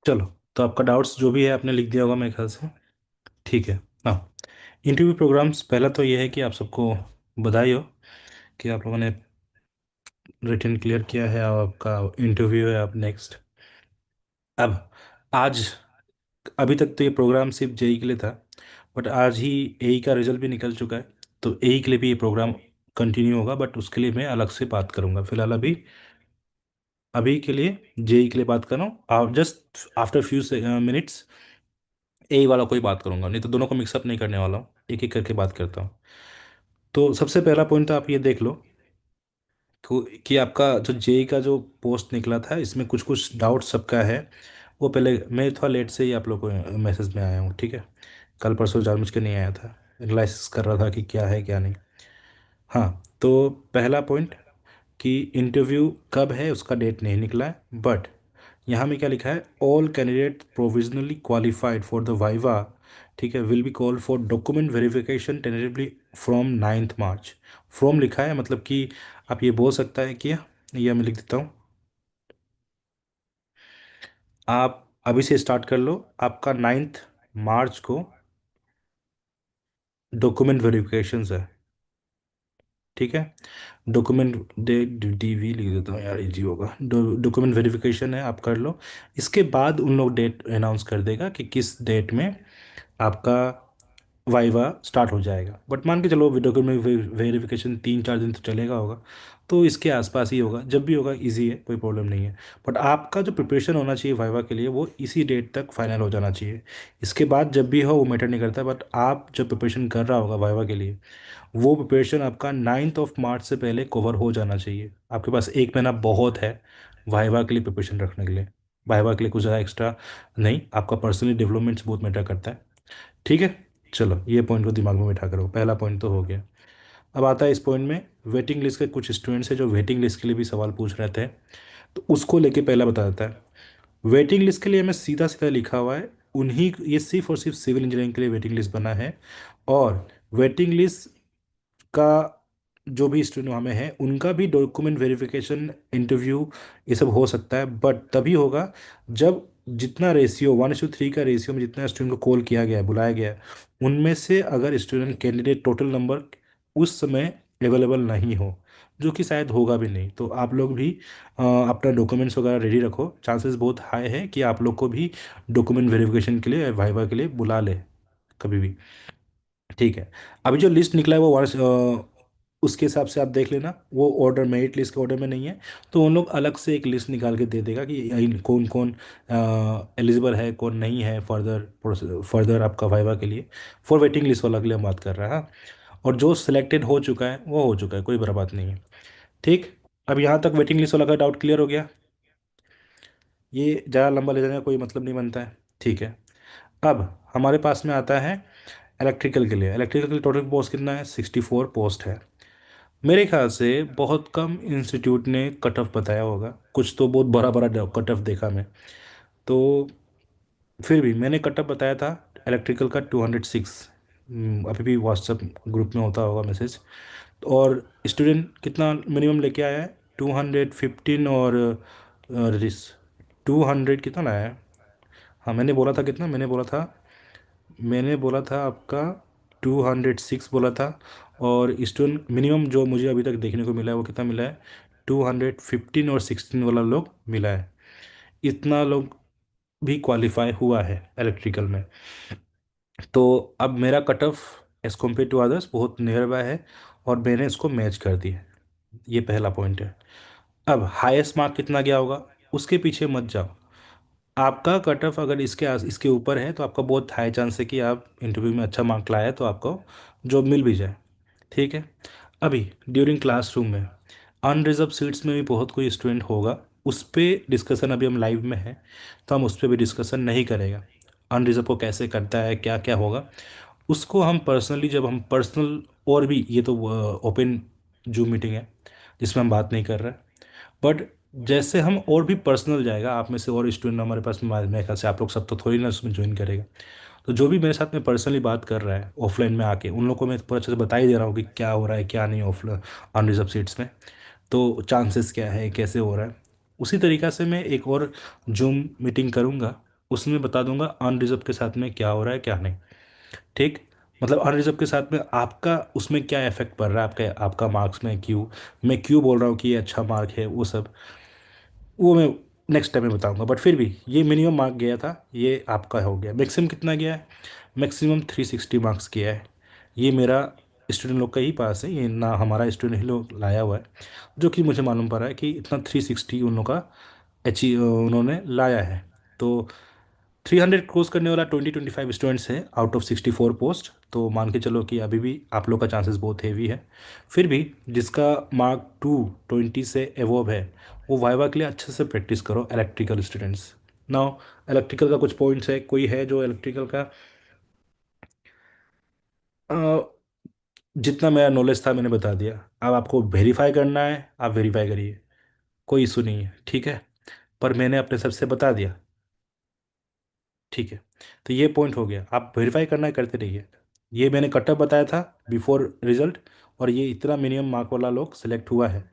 चलो, तो आपका डाउट्स जो भी है आपने लिख दिया होगा मेरे ख्याल से। ठीक है। हाँ, इंटरव्यू प्रोग्राम्स, पहला तो ये है कि आप सबको बधाई हो कि आप लोगों ने रिटन क्लियर किया है और आपका इंटरव्यू है अब नेक्स्ट। अब आज, अभी तक तो ये प्रोग्राम सिर्फ जेई के लिए था, बट आज ही एई का रिजल्ट भी निकल चुका है। तो एई के लिए भी ये प्रोग्राम कंटिन्यू होगा, बट उसके लिए मैं अलग से बात करूंगा। फिलहाल अभी अभी के लिए जेई के लिए बात कर रहा हूँ। आप जस्ट आफ्टर फ्यू मिनट्स एई वाला कोई बात करूंगा, नहीं तो दोनों को मिक्सअप नहीं करने वाला हूँ, एक एक करके बात करता हूँ। तो सबसे पहला पॉइंट तो आप ये देख लो कि आपका जो जेई का जो पोस्ट निकला था, इसमें कुछ कुछ डाउट सबका है। वो पहले मैं थोड़ा लेट से ही आप लोग को मैसेज में आया हूँ, ठीक है। कल परसों जानबूझ के नहीं आया था, एनालिसिस कर रहा था कि क्या है क्या नहीं। हाँ, तो पहला पॉइंट कि इंटरव्यू कब है उसका डेट नहीं निकला है, बट यहाँ में क्या लिखा है, all candidate provisionally qualified for the viva, ठीक है, will be called for document verification tentatively from 9 March. From लिखा है, मतलब कि आप ये बोल सकता है कि, ये मैं लिख देता हूँ, आप अभी से स्टार्ट कर लो। आपका 9 मार्च को डॉक्यूमेंट वेरिफिकेशन है, ठीक है। डॉक्यूमेंट डे डीवी लिख देता हूँ यार, इजी होगा। डॉक्यूमेंट वेरिफिकेशन है, आप कर लो। इसके बाद उन लोग डेट अनाउंस कर देगा कि किस डेट में आपका वाइवा स्टार्ट हो जाएगा। बट मान के चलो डॉक्यूमेंट वेरिफिकेशन 3 4 दिन तो चलेगा होगा, तो इसके आसपास ही होगा। जब भी होगा इजी है, कोई प्रॉब्लम नहीं है। बट आपका जो प्रिपरेशन होना चाहिए वाइवा के लिए, वो इसी डेट तक फाइनल हो जाना चाहिए। इसके बाद जब भी हो वो मैटर नहीं करता, बट आप जब प्रिपरेशन कर रहा होगा वाइवा के लिए, वो प्रिपरेशन आपका 9 मार्च से पहले कवर हो जाना चाहिए। आपके पास 1 महीना बहुत है वाइवा के लिए प्रिपरेशन रखने के लिए। वाइवा के लिए कुछ ज़्यादा एक्स्ट्रा नहीं, आपका पर्सनली डेवलपमेंट्स बहुत मैटर करता है, ठीक है। चलो, ये पॉइंट को दिमाग में बैठा करो, पहला पॉइंट तो हो गया। अब आता है इस पॉइंट में, वेटिंग लिस्ट के कुछ स्टूडेंट्स हैं जो वेटिंग लिस्ट के लिए भी सवाल पूछ रहे थे, तो उसको लेके पहला बता देता है। वेटिंग लिस्ट के लिए मैं सीधा सीधा लिखा हुआ है, उन्हीं, ये सिर्फ और सिर्फ सिविल इंजीनियरिंग के लिए वेटिंग लिस्ट बना है। और वेटिंग लिस्ट का जो भी स्टूडेंट वहाँ में है, उनका भी डॉक्यूमेंट वेरिफिकेशन, इंटरव्यू, ये सब हो सकता है, बट तभी होगा जब जितना रेशियो 1:3 का रेशियो में जितना स्टूडेंट को कॉल किया गया है, बुलाया गया है, उनमें से अगर स्टूडेंट कैंडिडेट टोटल नंबर उस समय अवेलेबल नहीं हो, जो कि शायद होगा भी नहीं, तो आप लोग भी अपना डॉक्यूमेंट्स वगैरह रेडी रखो। चांसेस बहुत हाई है कि आप लोग को भी डॉक्यूमेंट वेरिफिकेशन के लिए, वाइवा के लिए बुला ले कभी भी, ठीक है। अभी जो लिस्ट निकला है वो उसके हिसाब से आप देख लेना, वो ऑर्डर मेरिट लिस्ट के ऑर्डर में नहीं है। तो उन लोग अलग से एक लिस्ट निकाल के दे देगा कि कौन कौन एलिजिबल है, कौन नहीं है फर्दर फर्दर आपका वाइवा के लिए। फॉर वेटिंग लिस्ट वाला के लिए हम बात कर रहे हैं, हाँ। और जो सिलेक्टेड हो चुका है वो हो चुका है, कोई बड़ा बात नहीं है, ठीक। अब यहाँ तक वेटिंग लिस्ट वाला का डाउट क्लियर हो गया। ये ज़्यादा लंबा ले जाने का कोई मतलब नहीं बनता है, ठीक है। अब हमारे पास में आता है इलेक्ट्रिकल के लिए। इलेक्ट्रिकल के लिए टोटल पोस्ट कितना है, 64 पोस्ट है। मेरे ख्याल से बहुत कम इंस्टीट्यूट ने कट ऑफ बताया होगा, कुछ तो बहुत बड़ा बड़ा कट ऑफ देखा मैं। तो फिर भी मैंने कट ऑफ बताया था इलेक्ट्रिकल का 206। अभी भी व्हाट्सएप ग्रुप में होता होगा मैसेज। और स्टूडेंट कितना मिनिमम लेके आया है, 215। और रिस 200 कितना लाया है। हाँ, मैंने बोला था कितना, मैंने बोला था आपका 206 बोला था। और स्टूडेंट मिनिमम जो मुझे अभी तक देखने को मिला है वो कितना मिला है, 215 और 16 वाला लोग मिला है। इतना लोग भी क्वालिफाई हुआ है इलेक्ट्रिकल में। तो अब मेरा cut off as compare to others बहुत नियर बाय है, और मैंने इसको मैच कर दिया है। ये पहला पॉइंट है। अब हाईएस्ट मार्क कितना गया होगा, उसके पीछे मत जाओ। आपका कट ऑफ अगर इसके ऊपर है, तो आपका बहुत हाई चांस है कि आप इंटरव्यू में अच्छा मार्क लाए तो आपको जॉब मिल भी जाए, ठीक है। अभी ड्यूरिंग क्लासरूम में अनरिजर्व सीट्स में भी बहुत कोई स्टूडेंट होगा, उस पर डिस्कशन अभी हम लाइव में है, तो हम उस पर भी डिस्कशन नहीं करेगा। अनरिजर्व को कैसे करता है, क्या क्या होगा, उसको हम पर्सनली, जब हम पर्सनल, और भी ये तो ओपन जूम मीटिंग है जिसमें हम बात नहीं कर रहे, बट जैसे हम और भी पर्सनल जाएगा, आप में से और स्टूडेंट हमारे पास में, मेरे ख्याल से आप लोग सब तो थोड़ी ना उसमें ज्वाइन करेगा। तो जो भी मेरे साथ में पर्सनली बात कर रहा है ऑफलाइन में आके, उन लोगों को मैं पूरा अच्छे से बता ही दे रहा हूँ कि क्या हो रहा है क्या नहीं ऑफलाइन अनरिजर्व सीट्स में, तो चांसेस क्या है, कैसे हो रहा है। उसी तरीक़ा से मैं एक और जूम मीटिंग करूँगा उसमें बता दूंगा अनरिजर्व के साथ में क्या हो रहा है क्या नहीं। ठीक। मतलब अनरिजर्व के साथ में आपका उसमें क्या इफेक्ट पड़ रहा है आपके आपका मार्क्स में, क्यों मैं क्यों बोल रहा हूँ कि ये अच्छा मार्क है, वो सब वो मैं नेक्स्ट टाइम में बताऊंगा। बट फिर भी ये मिनिमम मार्क गया था, ये आपका हो गया। मैक्सिमम कितना गया है? मैक्सिमम 360 मार्क्स गया है। ये मेरा स्टूडेंट लोग का ही पास है, ये ना हमारा स्टूडेंट ही लोग लाया हुआ है, जो कि मुझे मालूम पड़ रहा है कि इतना 360 उन लोग का अचीव उन्होंने लाया है। तो 300 क्रॉस करने वाला 20-25 स्टूडेंट्स है आउट ऑफ 64 पोस्ट। तो मान के चलो कि अभी भी आप लोग का चांसेस बहुत हेवी है। फिर भी जिसका मार्क 220 से एवोव है, वो वाइवा के लिए अच्छे से प्रैक्टिस करो, इलेक्ट्रिकल स्टूडेंट्स। नाउ इलेक्ट्रिकल का कुछ पॉइंट्स है, कोई है जो इलेक्ट्रिकल का अ, जितना मेरा नॉलेज था मैंने बता दिया। अब आपको वेरीफाई करना है, आप वेरीफाई करिए, कोई इशू नहीं है, ठीक है। पर मैंने अपने सबसे बता दिया, ठीक है। तो ये पॉइंट हो गया, आप वेरीफाई करना है करते रहिए। ये मैंने कटअप बताया था बिफोर रिजल्ट, और ये इतना मिनिमम मार्क वाला लोग सेलेक्ट हुआ है,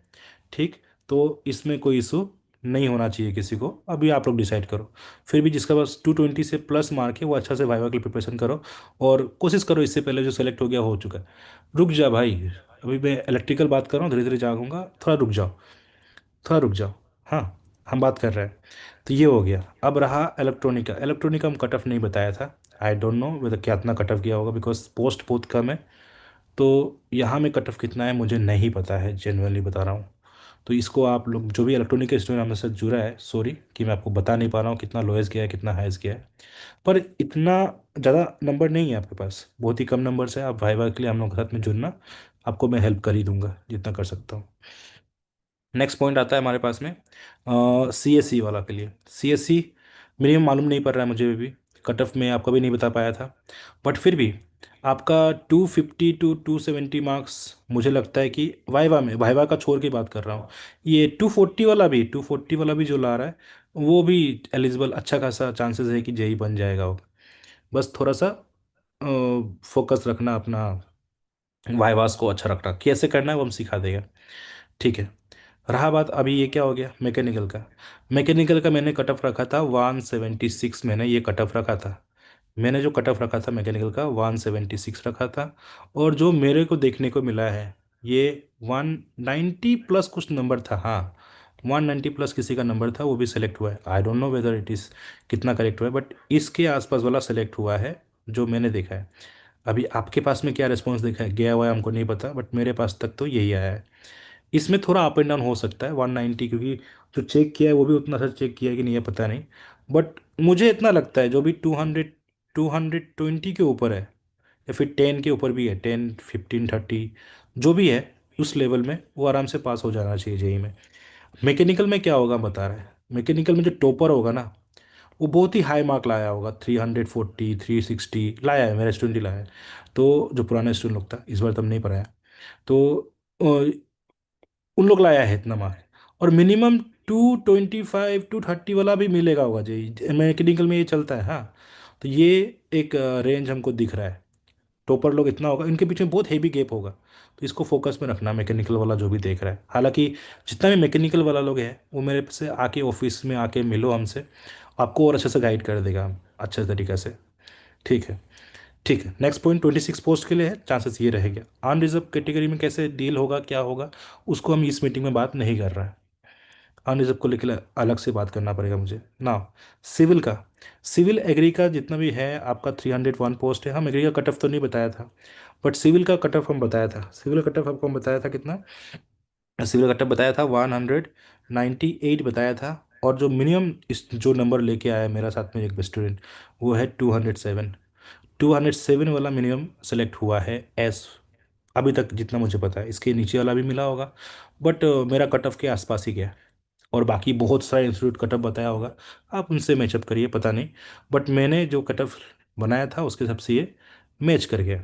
ठीक। तो इसमें कोई इशू नहीं होना चाहिए किसी को, अभी आप लोग डिसाइड करो। फिर भी जिसका पास 220 से प्लस मार्क है वो अच्छा से वाइवा की प्रिपरेशन करो, और कोशिश करो इससे पहले जो सेलेक्ट हो गया हो चुका है। रुक जा भाई, अभी मैं इलेक्ट्रिकल बात कर रहा हूँ, धीरे धीरे जाऊँगा, थोड़ा रुक जाओ, थोड़ा रुक जाओ। हाँ, हम बात कर रहे हैं। तो ये हो गया, अब रहा इलेक्ट्रॉनिक का। इलेक्ट्रॉनिक का हम कट ऑफ नहीं बताया था, आई डोंट नो वेदर क्या इतना कट ऑफ गया होगा, बिकॉज पोस्ट बहुत कम है। तो यहाँ में कट ऑफ कितना है मुझे नहीं पता है, जेनुअनली बता रहा हूँ। तो इसको आप लोग जो भी इलेक्ट्रॉनिक के स्टूडेंट हमारे साथ जुड़ा है, सॉरी कि मैं आपको बता नहीं पा रहा हूँ कितना लोएस्ट गया है कितना हाईएस्ट गया है। पर इतना ज़्यादा नंबर नहीं है आपके पास, बहुत ही कम नंबर है। आप वाइवा के लिए हम लोग के साथ में जुड़ना, आपको मैं हेल्प कर ही दूंगा जितना कर सकता हूँ। नेक्स्ट पॉइंट आता है हमारे पास में सी एस सी वाला के लिए। सी एस सी मिनिमम मालूम नहीं पड़ रहा है मुझे भी, कट ऑफ में आपका भी नहीं बता पाया था। बट फिर भी आपका 250 to 270 मार्क्स, मुझे लगता है कि वाइवा में, वाइवा का छोड़ के बात कर रहा हूँ, ये 240 वाला भी जो ला रहा है वो भी एलिजिबल, अच्छा खासा चांसेस है कि जेई बन जाएगा वो। बस थोड़ा सा फोकस रखना अपना, वाइवास को अच्छा रखना, कैसे करना है वो हम सिखा देगा, ठीक है। रहा बात अभी ये क्या हो गया मैकेनिकल का। मैकेनिकल का मैंने कट ऑफ रखा था 176, मैंने ये कट ऑफ रखा था। मैंने जो कट ऑफ रखा था मैकेनिकल का 176 रखा था। और जो मेरे को देखने को मिला है, ये 190 प्लस कुछ नंबर था, हाँ 190 प्लस किसी का नंबर था, वो भी सिलेक्ट हुआ है। I don't know whether it is कितना करेक्ट हुआ है, बट इसके आसपास वाला सेलेक्ट हुआ है जो मैंने देखा है। अभी आपके पास में क्या रिस्पॉन्स देखा है गया हुआ है हमको नहीं पता, बट मेरे पास तक तो यही आया है। इसमें थोड़ा अप एंड डाउन हो सकता है 190, क्योंकि जो चेक किया है वो भी उतना सा चेक किया है कि नहीं है पता नहीं। बट मुझे इतना लगता है जो भी 220 के ऊपर है, या फिर 10 के ऊपर भी है, 10, 15, 30 जो भी है उस लेवल में, वो आराम से पास हो जाना चाहिए जेई में। मैकेनिकल में क्या होगा बता रहा है, मैकेनिकल में जो टॉपर होगा ना, वो बहुत ही हाई मार्क लाया होगा, 340 360 लाया है, मेरा स्टूडेंट ही लाया है। तो जो पुराना स्टूडेंट लोग था, इस बार तब नहीं पढ़ाया। तो उन लोग लाया है इतना मार्क। और मिनिमम 225 to 230 वाला भी मिलेगा होगा जी, मैकेनिकल में ये चलता है, हाँ। तो ये एक रेंज हमको दिख रहा है, टॉपर लोग इतना होगा, इनके बीच में बहुत हेवी गैप होगा। तो इसको फोकस में रखना मैकेनिकल वाला जो भी देख रहा है। हालांकि जितना भी मैकेनिकल वाला लोग है वो मेरे से आके ऑफिस में आके मिलो हमसे, आपको और अच्छे से गाइड कर देगा अच्छे तरीके से, ठीक है। ठीक है, नेक्स्ट पॉइंट 26 पोस्ट के लिए है, चांसेस ये रहेगा। अनरिजर्व कैटेगरी में कैसे डील होगा क्या होगा, उसको हम इस मीटिंग में बात नहीं कर रहे हैं। अनरिजर्व को लेकर अलग से बात करना पड़ेगा मुझे ना। सिविल का, सिविल एग्री का जितना भी है आपका 301 पोस्ट है। हम एग्री का कट ऑफ तो नहीं बताया था, बट सिविल का कट ऑफ हम बताया था। सिविल कट ऑफ आपको हम बताया था कितना, सिविल कट ऑफ बताया था 198 बताया था। और जो मिनिमम इस जो नंबर लेके आया है मेरा साथ में एक स्टूडेंट, वो है 207। 207 वाला मिनिमम सेलेक्ट हुआ है एस, अभी तक जितना मुझे पता है। इसके नीचे वाला भी मिला होगा, बट मेरा कट ऑफ के आसपास ही गया। और बाकी बहुत सारे इंस्टीट्यूट कट ऑफ बताया होगा, आप उनसे मैचअप करिए, पता नहीं। बट मैंने जो कट ऑफ बनाया था उसके हिसाब से ये मैच कर गया।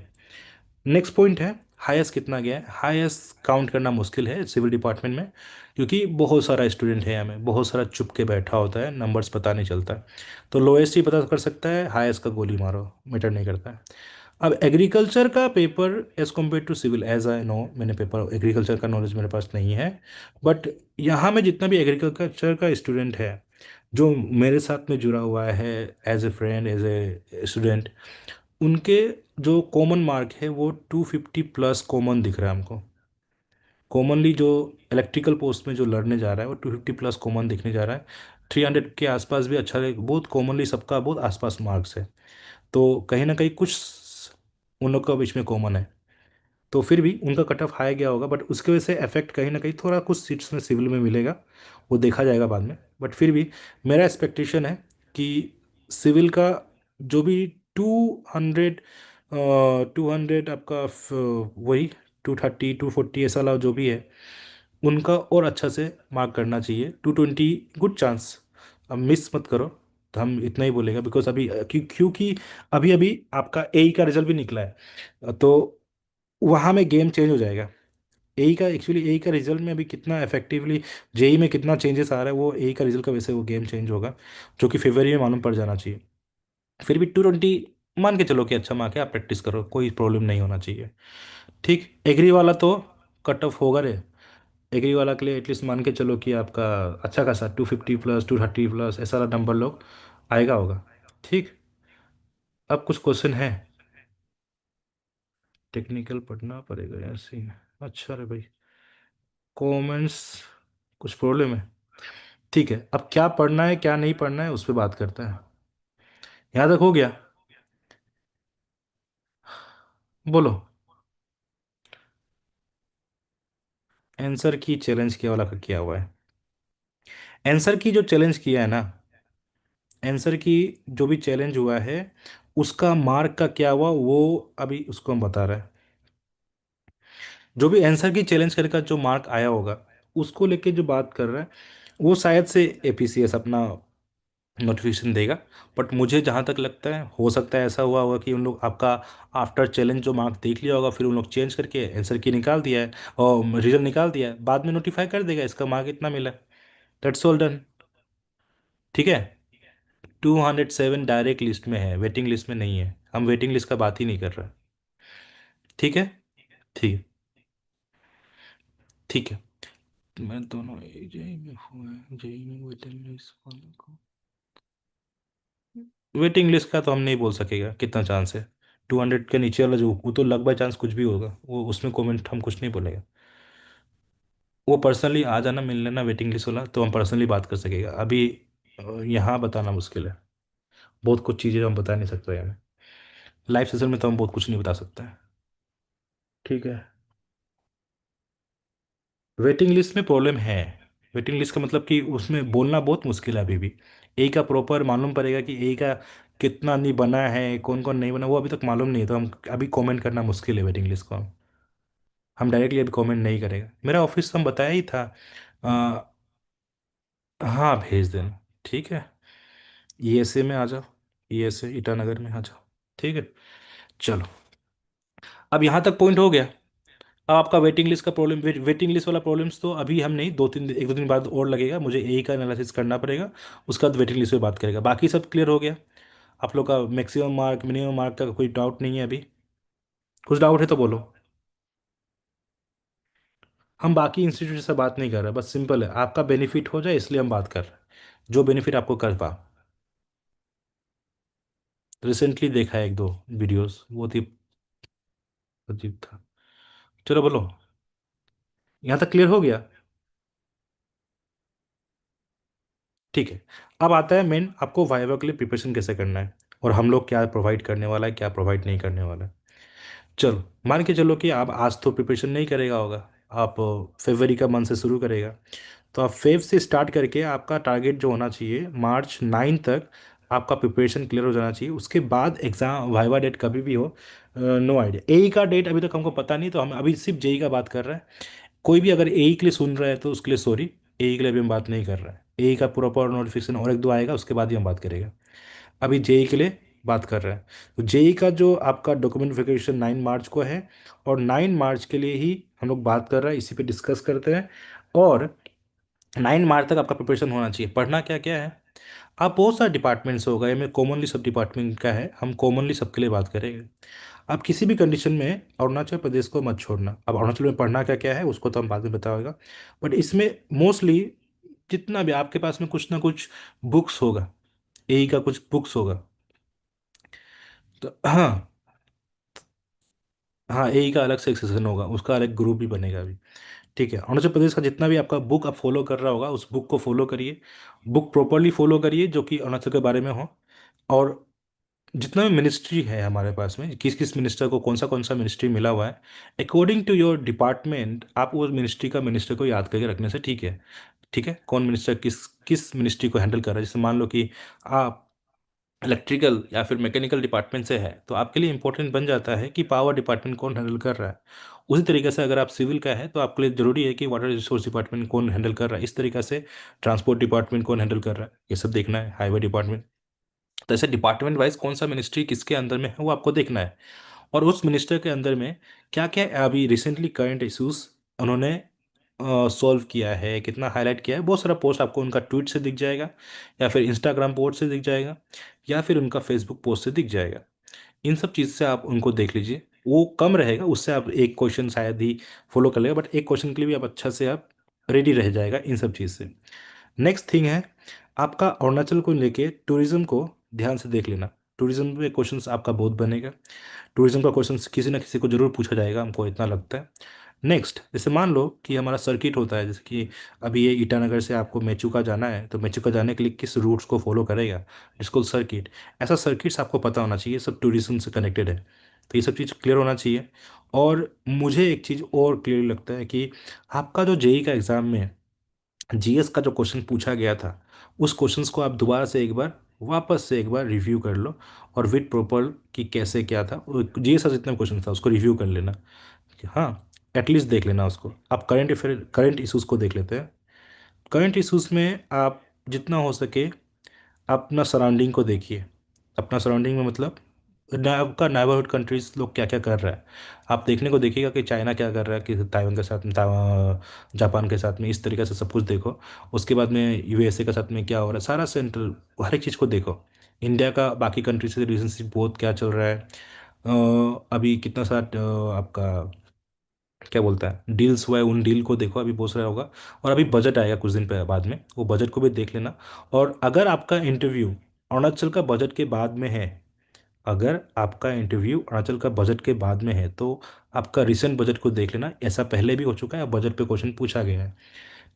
नेक्स्ट पॉइंट है हाईएस्ट कितना गया है। हाईएस्ट काउंट करना मुश्किल है सिविल डिपार्टमेंट में, क्योंकि बहुत सारा स्टूडेंट है, हमें बहुत सारा चुप के बैठा होता है, नंबर्स पता नहीं चलता है। तो लोएस्ट ही पता कर सकता है, हाईएस्ट का गोली मारो, मैटर नहीं करता है। अब एग्रीकल्चर का paper as compare to civil, as I know मैंने पेपर एग्रीकल्चर का नॉलेज मेरे पास नहीं है, बट यहाँ में जितना भी एग्रीकल्चर का स्टूडेंट है जो मेरे साथ में जुड़ा हुआ है, as a friend, as a student, उनके जो कॉमन मार्क है वो 250 प्लस कॉमन दिख रहा है हमको। कॉमनली जो इलेक्ट्रिकल पोस्ट में जो लड़ने जा रहा है वो 250 प्लस कॉमन दिखने जा रहा है। 300 के आसपास भी अच्छा बहुत कॉमनली सबका बहुत आसपास मार्क्स है। तो कहीं ना कहीं कुछ उन लोग का बीच में कॉमन है। तो फिर भी उनका कट ऑफ हाई गया होगा, बट उसके वजह से इफेक्ट कहीं ना कहीं थोड़ा कुछ सीट्स में सिविल में मिलेगा। वो देखा जाएगा बाद में, बट फिर भी मेरा एक्सपेक्टेशन है कि सिविल का जो भी 200, 200 आपका वही 230 240 ऐसा ला जो भी है, उनका और अच्छा से मार्क करना चाहिए। 220 गुड चांस, अब मिस मत करो। तो हम इतना ही बोलेगा, बिकॉज अभी क्योंकि अभी अभी आपका एई का रिजल्ट भी निकला है, तो वहाँ में गेम चेंज हो जाएगा। एई का एक्चुअली एई का रिजल्ट में अभी कितना इफेक्टिवली जेई में कितना चेंजेस आ रहा है, वो एई का रिजल्ट का वैसे वो गेम चेंज होगा, जो कि फरवरी में मालूम पड़ जाना चाहिए। फिर भी 220 मान के चलो कि अच्छा मार्क है, आप प्रैक्टिस करो, कोई प्रॉब्लम नहीं होना चाहिए। ठीक, एग्री वाला तो कट ऑफ होगा रे। एग्री वाला के लिए एटलीस्ट मान के चलो कि आपका अच्छा खासा 250 प्लस 230 प्लस ऐसा नंबर लोग आएगा होगा। ठीक। अब कुछ क्वेश्चन है। टेक्निकल पढ़ना पड़ेगा ऐसे ही। अच्छा रे भाई, कॉमेंट्स कुछ प्रॉब्लम है। ठीक है, अब क्या पढ़ना है क्या नहीं पढ़ना है उस पर बात करते हैं। यहाँ तक हो गया? बोलो। आंसर की चैलेंज किया वाला का किया हुआ है। आंसर की जो चैलेंज किया है ना, आंसर की जो भी चैलेंज हुआ है, उसका मार्क का क्या हुआ वो अभी उसको हम बता रहे हैं। जो भी आंसर की चैलेंज करके जो मार्क आया होगा, उसको लेके जो बात कर रहा है, वो शायद से एपीसीएस अपना नोटिफिकेशन देगा। बट मुझे जहाँ तक लगता है, हो सकता है ऐसा हुआ होगा कि उन लोग आपका आफ्टर चैलेंज जो मार्क देख लिया होगा, फिर उन लोग चेंज करके आंसर की निकाल दिया है और रिजल्ट निकाल दिया है, बाद में नोटिफाई कर देगा इसका मार्क इतना मिला। That's all done. ठीक है। 207 डायरेक्ट लिस्ट में है, वेटिंग लिस्ट में नहीं है, हम वेटिंग लिस्ट का बात ही नहीं कर रहे। ठीक है। ठीक। ठीक है। मैं दोनों जेई में हुआ, जेई में वेटिंग लिस्ट वालों को, वेटिंग लिस्ट का तो हम नहीं बोल सकेगा कितना चांस है। 200 के नीचे वाला जो वो तो लग बाय चांस कुछ भी होगा, वो उसमें कमेंट हम कुछ नहीं बोलेगा। वो पर्सनली आ जाना मिल लेना वेटिंग लिस्ट वाला, तो हम पर्सनली बात कर सकेगा। अभी यहाँ बताना मुश्किल है। बहुत कुछ चीज़ें हम बता नहीं सकते हमें, लाइव सेशन में तो हम बहुत कुछ नहीं बता सकते हैं। ठीक है। वेटिंग लिस्ट में प्रॉब्लम है। वेटिंग लिस्ट का मतलब कि उसमें बोलना बहुत मुश्किल है अभी भी। ए का प्रॉपर मालूम पड़ेगा कि ए का कितना नहीं बना है, कौन कौन नहीं बना, वो अभी तक मालूम नहीं है, तो हम अभी कमेंट करना मुश्किल है वेटिंग लिस्ट को। हम डायरेक्टली अभी कमेंट नहीं करेगा। मेरा ऑफिस हम बताया ही था। आ, हाँ भेज देना। ठीक है। ईएसए में आ जाओ, ईएसए ईटानगर में आ जाओ। ठीक है। चलो, अब यहाँ तक पॉइंट हो गया। अब आपका वेटिंग लिस्ट का प्रॉब्लम, वेटिंग लिस्ट वाला प्रॉब्लम्स तो अभी हम नहीं, 1-2 दिन बाद और लगेगा, मुझे यही का एनालिसिस करना पड़ेगा। उसका बाद वेटिंग लिस्ट पे बात करेगा। बाकी सब क्लियर हो गया। आप लोग का मैक्सिमम मार्क मिनिमम मार्क का कोई डाउट नहीं है अभी? कुछ डाउट है तो बोलो। हम बाकी इंस्टीट्यूट से बात नहीं कर रहे, बस सिंपल है आपका बेनिफिट हो जाए इसलिए हम बात कर रहे हैं, जो बेनिफिट आपको कर पा। रिसेंटली देखा है एक दो वीडियोस, बहुत ही अजीब था। चलो बोलो। यहाँ तक क्लियर हो गया? ठीक है। अब आता है मेन, आपको वाइवा के लिए प्रिपरेशन कैसे करना है, और हम लोग क्या प्रोवाइड करने वाला है क्या प्रोवाइड नहीं करने वाला है। चलो, मान के चलो कि आप आज तो प्रिपरेशन नहीं करेगा होगा, आप फरवरी का मंथ से शुरू करेगा। तो आप फेब से स्टार्ट करके आपका टारगेट जो होना चाहिए मार्च 9 तक आपका प्रिपरेशन क्लियर हो जाना चाहिए। उसके बाद एग्ज़ाम वाइवा डेट कभी भी हो, नो आइडिया। एई का डेट अभी तक हमको पता नहीं, तो हम अभी सिर्फ जेई का बात कर रहे हैं। कोई भी अगर एई के लिए सुन रहा है तो उसके लिए सॉरी, एई के लिए अभी हम बात नहीं कर रहे हैं। एई का प्रॉपर नोटिफिकेशन और एक दो आएगा, उसके बाद ही हम बात करेंगे। अभी जेई के लिए बात कर रहे हैं। तो जेई का जो आपका डॉक्यूमेंट वेरिफिकेशन 9 मार्च को है, और 9 मार्च के लिए ही हम लोग बात कर रहे हैं, इसी पे डिस्कस करते हैं। और 9 मार्च तक आपका प्रिपरेशन होना चाहिए। पढ़ना क्या क्या है, आप बहुत सारे डिपार्टमेंट्स हो गए, मैं कॉमनली सब डिपार्टमेंट का है, हम कॉमनली सबके लिए बात करेंगे। आप किसी भी कंडीशन में अरुणाचल प्रदेश को मत छोड़ना। अब अरुणाचल में पढ़ना क्या क्या है उसको तो हम बाद में बताएगा, बट इसमें मोस्टली जितना भी आपके पास में कुछ ना कुछ बुक्स होगा, एई का कुछ बुक्स होगा। तो हाँ, हाँ एई का अलग से एक सेशन होगा, उसका अलग ग्रुप भी बनेगा अभी। ठीक है, अरुणाचल प्रदेश का जितना भी आपका बुक आप फॉलो कर रहा होगा, उस बुक को फॉलो करिए, बुक प्रॉपरली फॉलो करिए जो कि अरुणाचल के बारे में हो। और जितना भी मिनिस्ट्री है हमारे पास में, किस किस मिनिस्टर को कौन सा मिनिस्ट्री मिला हुआ है, अकॉर्डिंग टू योर डिपार्टमेंट आप उस मिनिस्ट्री का मिनिस्टर को याद करके रखने से ठीक है। ठीक है, कौन मिनिस्टर किस किस मिनिस्ट्री को हैंडल कर रहा है। जैसे मान लो कि आप इलेक्ट्रिकल या फिर मैकेनिकल डिपार्टमेंट से है, तो आपके लिए इंपॉर्टेंट बन जाता है कि पावर डिपार्टमेंट कौन हैंडल कर रहा है। उसी तरीके से अगर आप सिविल का है तो आपके लिए जरूरी है कि वाटर रिसोर्स डिपार्टमेंट कौन हैंडल कर रहा है। इस तरीके से ट्रांसपोर्ट डिपार्टमेंट कौन हैंडल कर रहा है, ये सब देखना है, हाईवे डिपार्टमेंट। तो ऐसे डिपार्टमेंट वाइज कौन सा मिनिस्ट्री किसके अंदर में है वो आपको देखना है। और उस मिनिस्टर के अंदर में क्या क्या अभी रिसेंटली करंट इश्यूज उन्होंने सॉल्व किया है, कितना हाईलाइट किया है, बहुत सारा पोस्ट आपको उनका ट्वीट से दिख जाएगा, या फिर इंस्टाग्राम पोस्ट से दिख जाएगा, या फिर उनका फेसबुक पोस्ट से दिख जाएगा। इन सब चीज़ से आप उनको देख लीजिए। वो कम रहेगा, उससे आप एक क्वेश्चन शायद ही फॉलो कर लेगा, बट एक क्वेश्चन के लिए भी आप अच्छा से आप रेडी रह जाएगा इन सब चीज़ से। नेक्स्ट थिंग है, आपका अरुणाचल को लेके टूरिज्म को ध्यान से देख लेना। टूरिज्म में क्वेश्चंस आपका बहुत बनेगा, टूरिज्म का क्वेश्चन किसी ना किसी को जरूर पूछा जाएगा, हमको इतना लगता है। नेक्स्ट, जैसे मान लो कि हमारा सर्किट होता है, जैसे कि अभी ये ईटानगर से आपको मेचुका जाना है, तो मेचुका जाने के लिए किस रूट्स को फॉलो करेगा, जिसको सर्किट, ऐसा सर्किट्स आपको पता होना चाहिए, सब टूरिज्म से कनेक्टेड है। तो ये सब चीज़ क्लियर होना चाहिए। और मुझे एक चीज़ और क्लियर लगता है कि आपका जो जेई का एग्ज़ाम में जीएस का जो क्वेश्चन पूछा गया था, उस क्वेश्चंस को आप दोबारा से एक बार वापस से एक बार रिव्यू कर लो, और विद प्रॉपर कि कैसे क्या था जीएस का जितना क्वेश्चन था उसको रिव्यू कर लेना। हाँ, एटलीस्ट देख लेना उसको। आप करंट इश्यूज को देख लेते हैं। करंट इश्यूज में आप जितना हो सके अपना सराउंडिंग को देखिए। अपना सराउंडिंग में मतलब आपका नाइबरहुड कंट्रीज लोग क्या क्या कर रहा है, आप देखने को देखिएगा कि चाइना क्या कर रहा है, कि ताइवान के साथ में, जापान के साथ में, इस तरीके से सब कुछ देखो। उसके बाद में यूएसए के साथ में क्या हो रहा है, सारा सेंट्रल हर एक चीज़ को देखो। इंडिया का बाकी कंट्री से रिलेशनशिप बहुत क्या चल रहा है, अभी कितना सारा आपका क्या बोलता है डील्स हुआ है, उन डील को देखो, अभी बहुत सारा होगा। और अभी बजट आएगा कुछ दिन बाद में, वो बजट को भी देख लेना। और अगर आपका इंटरव्यू अरुणाचल का बजट के बाद में है, अगर आपका इंटरव्यू अरुणाचल का बजट के बाद में है, तो आपका रिसेंट बजट को देख लेना। ऐसा पहले भी हो चुका है, बजट पे क्वेश्चन पूछा गया है।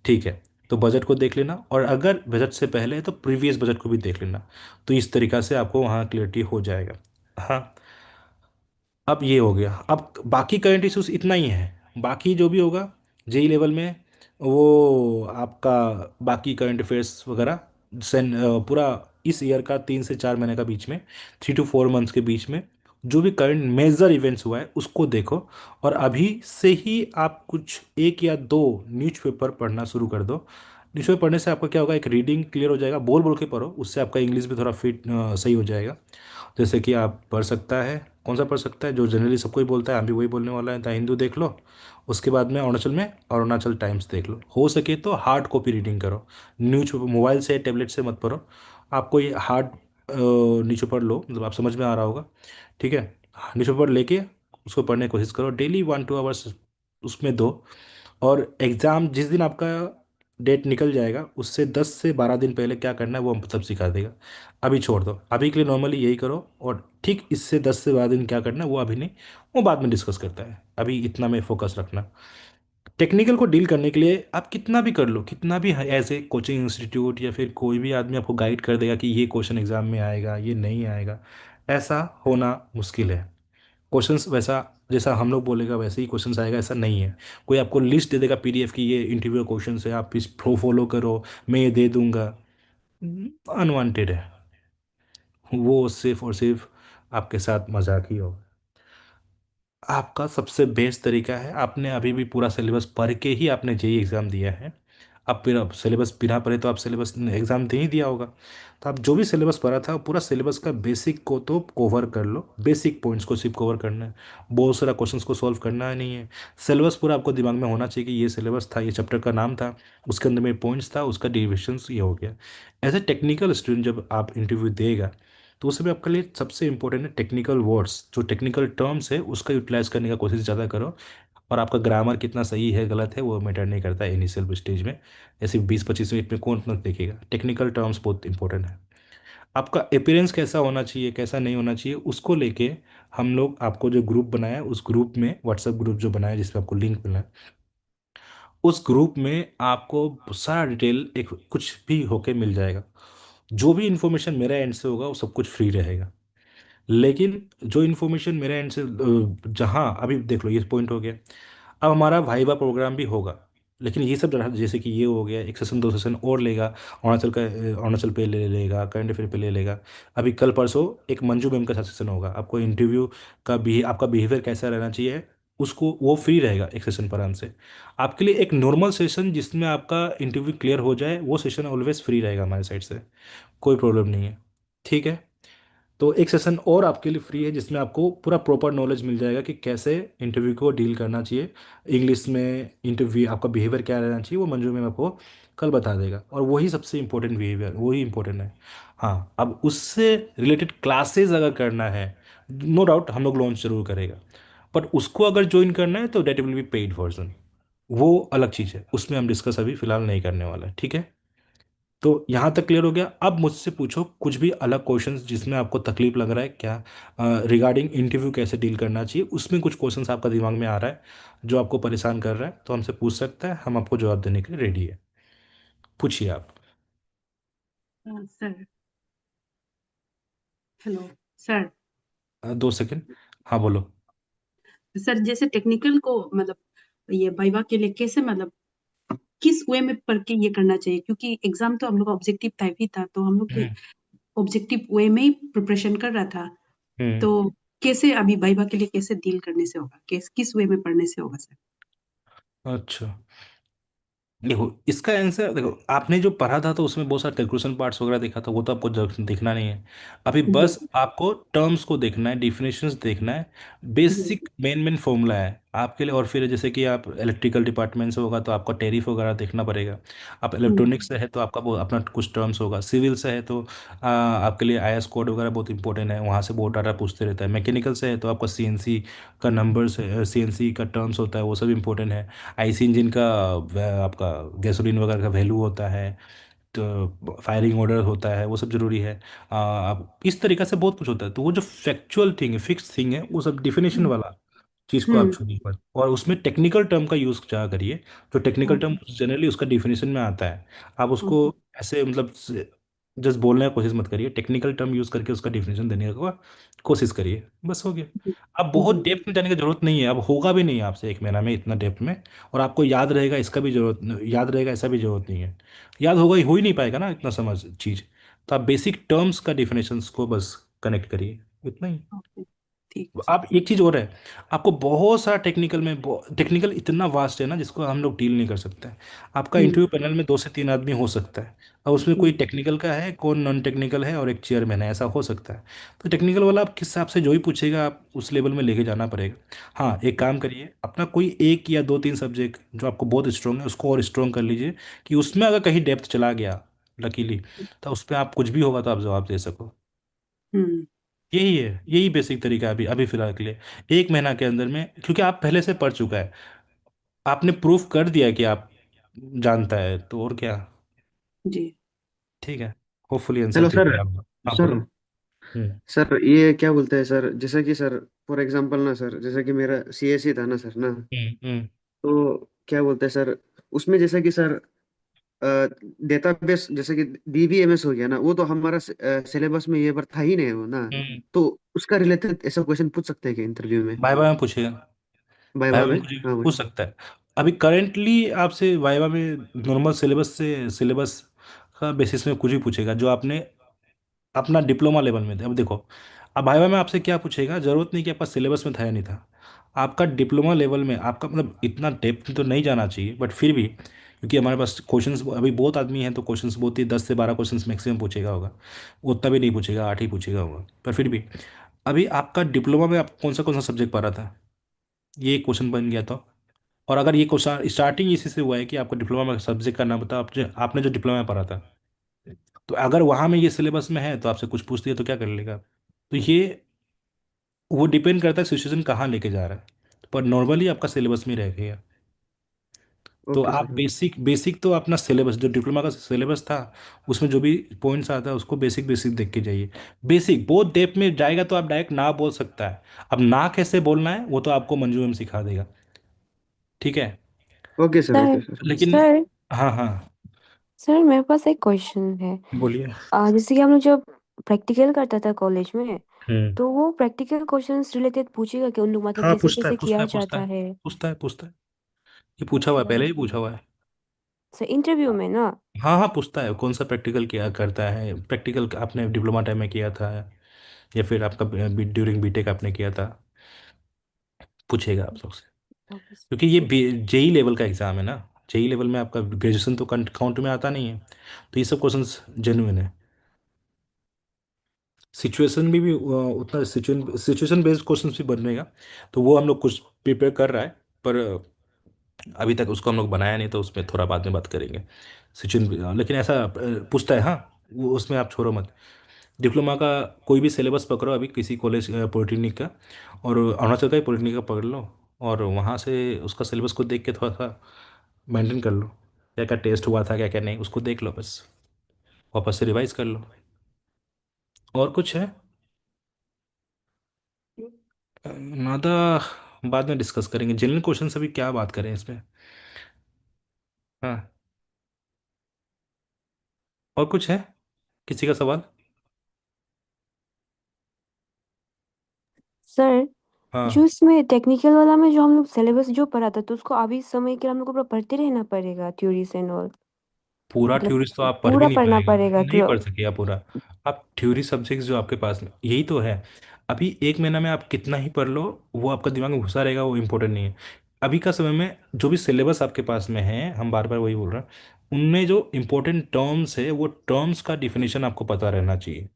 ठीक है, तो बजट को देख लेना, और अगर बजट से पहले है तो प्रीवियस बजट को भी देख लेना। तो इस तरीक़ा से आपको वहाँ क्लियरिटी हो जाएगा। हाँ, अब ये हो गया। अब बाकी करंट इश्यूज इतना ही है, बाकी जो भी होगा जेई लेवल में, वो आपका बाकी करंट अफेयर्स वगैरह पूरा इस ईयर का 3 से 4 महीने का बीच में, 3 to 4 मंथ्स के बीच में जो भी करंट मेजर इवेंट्स हुआ है उसको देखो। और अभी से ही आप कुछ एक या दो न्यूज़पेपर पढ़ना शुरू कर दो। न्यूज़पेपर पढ़ने से आपका क्या होगा, एक रीडिंग क्लियर हो जाएगा, बोल बोल के पढ़ो, उससे आपका इंग्लिश भी थोड़ा फिट सही हो जाएगा। जैसे कि आप पढ़ सकता है, कौन सा पढ़ सकता है जो जनरली सबको ही बोलता है, हम भी वही बोलने वाला है, द हिंदू देख लो। उसके बाद में अरुणाचल में अरुणाचल टाइम्स देख लो। हो सके तो हार्ड कॉपी रीडिंग करो, न्यूज मोबाइल से टैबलेट से मत पढ़ो। आपको ये हार्ड न्यूज़पेपर लो, मतलब आप समझ में आ रहा होगा। ठीक है, न्यूज़पेपर लेके उसको पढ़ने की कोशिश करो, डेली 1-2 आवर्स उसमें दो। और एग्ज़ाम जिस दिन आपका डेट निकल जाएगा, उससे 10 से 12 दिन पहले क्या करना है वो हम सब सिखा देगा। अभी छोड़ दो, अभी के लिए नॉर्मली यही करो। और ठीक इससे 10 से 12 दिन क्या करना है वो अभी नहीं, वो बाद में डिस्कस करता है, अभी इतना में फोकस रखना। टेक्निकल को डील करने के लिए आप कितना भी कर लो, कितना भी ऐसे कोचिंग इंस्टीट्यूट या फिर कोई भी आदमी आपको गाइड कर देगा कि ये क्वेश्चन एग्जाम में आएगा, ये नहीं आएगा, ऐसा होना मुश्किल है। क्वेश्चंस वैसा जैसा हम लोग बोलेगा वैसे ही क्वेश्चंस आएगा, ऐसा नहीं है। कोई आपको लिस्ट दे देगा पीडीएफ की, ये इंटरव्यू क्वेश्चन है, आप इस फॉलो करो, मैं ये दे दूंगा, अनवांटेड है। वो सिर्फ और सिर्फ आपके साथ मजाक ही होगा। आपका सबसे बेस्ट तरीका है, आपने अभी भी पूरा सिलेबस पढ़ के ही आपने जेई एग्ज़ाम दिया है। अब फिर अब सिलेबस बिना पढ़े तो आप सिलेबस एग्ज़ाम दे ही दिया होगा। तो आप जो भी सिलेबस पढ़ा था पूरा सिलेबस का बेसिक को तो कवर कर लो, बेसिक पॉइंट्स को सिर्फ कवर करना है, बहुत सारा क्वेश्चंस को सॉल्व करना नहीं है। सिलेबस पूरा आपको दिमाग में होना चाहिए कि ये सिलेबस था, ये चैप्टर का नाम था, उसके अंदर में पॉइंट्स था, उसका डेरिवेशंस ये हो गया। एज ए टेक्निकल स्टूडेंट जब आप इंटरव्यू देगा, तो उसमें आपके लिए सबसे इंपॉर्टेंट है टेक्निकल वर्ड्स, जो टेक्निकल टर्म्स है उसका यूटिलाइज करने का कोशिश ज़्यादा करो। और आपका ग्रामर कितना सही है गलत है वो मैटर नहीं करता इनिशियल स्टेज में। ऐसे 20-25 मिनट में कौन मत देखेगा, टेक्निकल टर्म्स बहुत इंपॉर्टेंट है। आपका अपीयरेंस कैसा होना चाहिए कैसा नहीं होना चाहिए उसको लेके हम लोग आपको जो ग्रुप बनाया है, उस ग्रुप में व्हाट्सएप ग्रुप जो बनाया है जिसमें आपको लिंक मिला है, उस ग्रुप में आपको सारा डिटेल एक कुछ भी होके मिल जाएगा। जो भी इंफॉर्मेशन मेरा एंड से होगा वो सब कुछ फ्री रहेगा। लेकिन जो इन्फॉर्मेशन मेरे एंड से जहाँ अभी देख लो ये पॉइंट हो गया। अब हमारा वाइवा प्रोग्राम भी होगा, लेकिन ये सब जैसे कि ये हो गया, एक सेशन दो सेशन और लेगा। अरुणाचल का अरुणाचल पे ले लेगा, करंट अफेयर पे ले लेगा। अभी कल परसों एक मंजू मैम का साथ सेशन होगा, आपको इंटरव्यू का भी आपका बिहेवियर कैसा रहना चाहिए उसको वो फ्री रहेगा एक सेशन पर हमसे। आपके लिए एक नॉर्मल सेशन जिसमें आपका इंटरव्यू क्लियर हो जाए वो सेशन ऑलवेज फ्री रहेगा हमारे साइड से, कोई प्रॉब्लम नहीं है। ठीक है। तो एक सेशन और आपके लिए फ्री है जिसमें आपको पूरा प्रॉपर नॉलेज मिल जाएगा कि कैसे इंटरव्यू को डील करना चाहिए। इंग्लिश में इंटरव्यू आपका बिहेवियर क्या रहना चाहिए वो मंजू मैम आपको कल बता देगा, और वही सबसे इंपॉर्टेंट बिहेवियर वही इंपॉर्टेंट है। हाँ, अब उससे रिलेटेड क्लासेस अगर करना है, नो डाउट हम लोग लॉन्च जरूर करेगा। बट उसको अगर ज्वाइन करना है तो that will be paid version, वो अलग चीज़ है, उसमें हम डिस्कस अभी फिलहाल नहीं करने वाला है। ठीक है। तो यहाँ तक क्लियर हो गया। अब मुझसे पूछो कुछ भी अलग क्वेश्चंस जिसमें आपको तकलीफ लग रहा है क्या, रिगार्डिंग इंटरव्यू कैसे डील करना चाहिए, उसमें कुछ क्वेश्चंस आपका दिमाग में आ रहा है जो आपको परेशान कर रहा है तो हमसे पूछ सकता है, हम आपको जवाब देने के लिए रेडी है। पूछिए आप। Sir, hello sir. 2 सेकंड। हाँ बोलो। सर जैसे टेक्निकल को मतलब ये वाइवा के लिए कैसे मतलब किस वे में पढ़ के ये करना चाहिए, क्योंकि एग्जाम तो हम लोग का ऑब्जेक्टिव टाइप ही था, तो हम लोग तो हम्म। ऑब्जेक्टिव वे में ही प्रिपरेशन कर रहा था। हम्म। तो कैसे अभी वाइवा के लिए कैसे डील करने से होगा, किस वे में पढ़ने से होगा सर? अच्छा, देखो इसका आंसर देखो, आपने जो पढ़ा था तो उसमें बहुत सारे कैलकुलेशन पार्ट्स वगैरह देखा था, वो तो आपको देखना नहीं है। अभी जी बस आपको टर्म्स को देखना है, डिफिनेशंस देखना है। जी। बेसिक मेन मेन फॉर्मूला है आपके लिए। और फिर जैसे कि आप इलेक्ट्रिकल डिपार्टमेंट से होगा तो आपका टैरिफ वगैरह देखना पड़ेगा। आप हम्म इलेक्ट्रॉनिक्स से है तो आपका वो अपना कुछ टर्म्स होगा। सिविल से है तो आपके लिए आईएस कोड वगैरह बहुत इंपॉर्टेंट है, वहाँ से बहुत डाटा पूछते रहता है। मैकेनिकल से है तो आपका सीएनसी का नंबर्स है, सीएनसी का टर्म्स होता है, वो सब इंपॉर्टेंट है। आईसी इंजन का आपका गैसोलीन वगैरह का वैल्यू होता है, तो फायरिंग ऑर्डर होता है, वो सब जरूरी है। अब इस तरीके से बहुत कुछ होता है, तो वो जो फैक्चुअल थिंग है फिक्स थिंग है वो सब डिफिनेशन हम्म वाला चीज़ को आप हम्म, छोड़िए मत, और उसमें टेक्निकल टर्म का यूज़ क्या करिए। जो टेक्निकल टर्म ओके जनरली उसका डिफिनेशन में आता है, आप उसको ओके ऐसे मतलब जस्ट बोलने की कोशिश मत करिए, टेक्निकल टर्म यूज़ करके उसका डिफिनेशन देने का कोशिश करिए, बस हो गया। अब बहुत जी डेप्थ में जाने की जरूरत नहीं है, अब होगा भी नहीं आपसे 1 महीना में इतना डेप्थ में। और आपको याद रहेगा इसका भी जरूरत, याद रहेगा ऐसा भी जरूरत नहीं है। याद होगा ही हो ही नहीं पाएगा ना इतना समझ चीज़। तो आप बेसिक टर्म्स का डिफिनेशंस को बस कनेक्ट करिए, इतना ही। ओके, ठीक है आप एक चीज़ और है, आपको बहुत सारा टेक्निकल में, टेक्निकल इतना वास्ट है ना जिसको हम लोग डील नहीं कर सकते हैं। आपका हम्म इंटरव्यू पैनल में 2 से 3 आदमी हो सकता है, और उसमें कोई हम्म टेक्निकल का है, कौन नॉन टेक्निकल है, और एक चेयरमैन है, ऐसा हो सकता है। तो टेक्निकल वाला आप किस हिसाब से जो ही पूछेगा आप उस लेवल में लेके जाना पड़ेगा। हाँ, एक काम करिए, अपना कोई 1 या 2 3 सब्जेक्ट जो आपको बहुत स्ट्रॉन्ग है उसको और स्ट्रॉन्ग कर लीजिए, कि उसमें अगर कहीं डेप्थ चला गया लकीली, तो उस पर आप कुछ भी होगा तो आप जवाब दे सको। हम्म यही है, यही बेसिक तरीका है अभी अभी फिलहाल के लिए। 1 महीना के अंदर में, क्योंकि आप पहले से पढ़ चुका है, आपने प्रूफ कर दिया कि आप जानता है, तो और क्या। जी। ठीक है। Hopefully answer hello sir. Clear होगा। हाँ सर बोलो। हम्म। सर ये क्या बोलते हैं सर, जैसे कि सर फॉर एग्जांपल ना सर, जैसे कि मेरा सीएससी था ना सर ना, हम्म। तो क्या बोलते हैं सर, उसमें जैसे कि सर डेटाबेस जैसे कि डीबीएमएस हो गया ना, वो तो हमारा सिलेबस में ये बार था ही नहीं वो ना। हम्म। तो उसका रिलेटेड ऐसा क्वेश्चन पूछ सकते हैं क्या इंटरव्यू में? वाइवा में पूछेगा, वाइवा वाइवा में? में पूछेगा, हाँ पूछ भाई। सकता है। अभी करेंटली आपसे वाइवा में नॉर्मल सिलेबस से, सिलेबस का बेसिस में कुछ भी पूछेगा जो आपने अपना डिप्लोमा लेवल में थे। अब देखो, अब भाईवा में आपसे क्या पूछेगा, जरूरत नहीं कि आपका सिलेबस में था या नहीं था। आपका डिप्लोमा लेवल में आपका मतलब इतना डेप्थ तो नहीं जाना चाहिए, बट फिर भी क्योंकि हमारे पास क्वेश्चंस अभी बहुत आदमी हैं तो क्वेश्चंस बहुत ही 10 से 12 क्वेश्चंस मैक्सिमम पूछेगा होगा। वो उतना भी नहीं पूछेगा, 8 ही पूछेगा होगा, पर फिर भी अभी आपका डिप्लोमा में आप कौन सा सब्जेक्ट पढ़ा था, ये एक क्वेश्चन बन गया तो। और अगर ये क्वेश्चन स्टार्टिंग इसी से हुआ है कि आपको डिप्लोमा में सब्जेक्ट का नाम बताओ, आपने जो डिप्लोमा में पढ़ा था, तो अगर वहाँ में ये सिलेबस में है तो आपसे कुछ पूछ दिया तो क्या कर लेगा। तो ये वो डिपेंड करता है सिचुएशन कहाँ लेके जा रहा है। पर नॉर्मली आपका सिलेबस में रहेगा। तो ओके आप सर। बेसिक बेसिक तो अपना सिलेबस जो डिप्लोमा का सिलेबस था उसमें जो भी पॉइंट्स आता है उसको बेसिक बेसिक देख के जाइए। बेसिक बहुत डेप्थ में जाएगा तो आप डायरेक्ट ना बोल सकता है। अब ना कैसे बोलना है वो तो आपको मंजू मैम सिखा देगा। ठीक है। Okay sir. Sir okay sir. लेकिन सर हाँ हाँ सर मेरे पास एक क्वेश्चन है। बोलिए। जैसे कि हम लोग जब प्रैक्टिकल करता था कॉलेज में, हम्म। तो वो प्रैक्टिकल क्वेश्चंस रिलेटेड पूछेगा कि उन लोग मतलब हाँ कैसे पूछता है कैसे पूछता किया है पूछता जाता है है। पूछता है पूछता है। ये पूछा हुआ है, अच्छा पहले ही पूछा हुआ है। सर, इंटरव्यू में ना। हाँ हाँ पूछता है कौन सा प्रैक्टिकल किया करता है, प्रैक्टिकल आपने डिप्लोमा टाइम में किया था या फिर आपका ड्यूरिंग बीटेक आपने किया था, पूछेगा आप लोग से। ओके क्योंकि ये ओके जेई लेवल का एग्ज़ाम है ना। जेई लेवल में आपका ग्रेजुएशन तो काउंट में आता नहीं है। तो ये सब क्वेश्चंस जेन्युइन है। सिचुएशन में भी उतना सिचुएशन बेस्ड क्वेश्चंस भी बनेगा। तो वो हम लोग कुछ प्रिपेयर कर रहा है, पर अभी तक उसको हम लोग बनाया नहीं, तो उसमें थोड़ा बाद में बात करेंगे। सिचुएशन लेकिन ऐसा पूछता है हाँ। वो उसमें आप छोड़ो मत। डिप्लोमा का कोई भी सिलेबस पकड़ो अभी किसी कॉलेज पॉलिटेक्निक का, और अरुणाचल का ही पॉलिटेक्निक का पकड़ लो, और वहाँ से उसका सिलेबस को देख के थोड़ा सा मेंटेन कर लो। क्या क्या टेस्ट हुआ था क्या क्या नहीं उसको देख लो बस। वापस से रिवाइज कर लो। और कुछ है नादा, बाद में डिस्कस करेंगे जनरल क्वेश्चन। अभी क्या बात करें इसमें। हाँ। और कुछ है किसी का सवाल। सर, जो हाँ इसमें टेक्निकल वाला में जो हम लोग सिलेबस जो पढ़ा था, तो उसको अभी समय के लिए हम लोग को पूरा पढ़ते रहना पड़ेगा, थ्योरीज एंड ऑल। पूरा मतलब थ्योरीज तो आप पढ़ भी पूरा नहीं पढ़ना पाएगा, पड़ेगा नहीं क्यों? पढ़ सकेगा पूरा। आप थ्योरी सब्जेक्ट्स जो आपके पास में यही तो है। अभी एक महीना में आप कितना ही पढ़ लो वो आपका दिमाग में घुसा रहेगा, वो इम्पोर्टेंट नहीं है। अभी का समय में जो भी सिलेबस आपके पास में है, हम बार बार वही बोल रहे हैं, उनमें जो इम्पोर्टेंट टर्म्स है वो टर्म्स का डिफिनेशन आपको पता रहना चाहिए।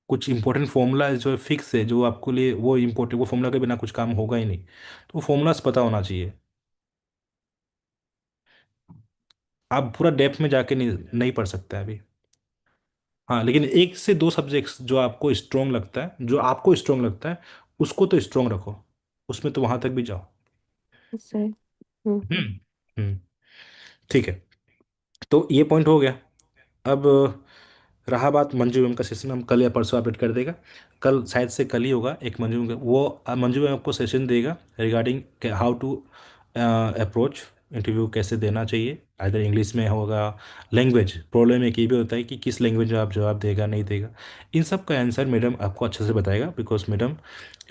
कुछ इंपॉर्टेंट फॉर्मूला जो है फिक्स है, जो आपको लिए वो इम्पोर्टेंट, वो फॉर्मूला के बिना कुछ काम होगा ही नहीं। तो वो फॉर्मूलाज पता होना चाहिए। आप पूरा डेप्थ में जाके नहीं नहीं पढ़ सकते अभी। हाँ लेकिन एक से दो सब्जेक्ट्स जो आपको स्ट्रोंग लगता है, जो आपको स्ट्रोंग लगता है उसको तो स्ट्रोंग रखो, उसमें तो वहां तक भी जाओ। सर। हम्म। हम्म। ठीक है। तो ये पॉइंट हो गया। अब रहा बात मंजू मैम का सेशन, हम कल या परसों अपडेट कर देगा। कल शायद से कल ही होगा एक मंजू मैम वो मंजू मैम आपको सेशन देगा regarding how to approach interview, कैसे देना चाहिए। अदर इंग्लिश में होगा, लैंग्वेज प्रॉब्लम एक ये भी होता है कि किस लैंग्वेज में आप जवाब देगा नहीं देगा। इन सब का आंसर मैडम आपको अच्छे से बताएगा, बिकॉज मैडम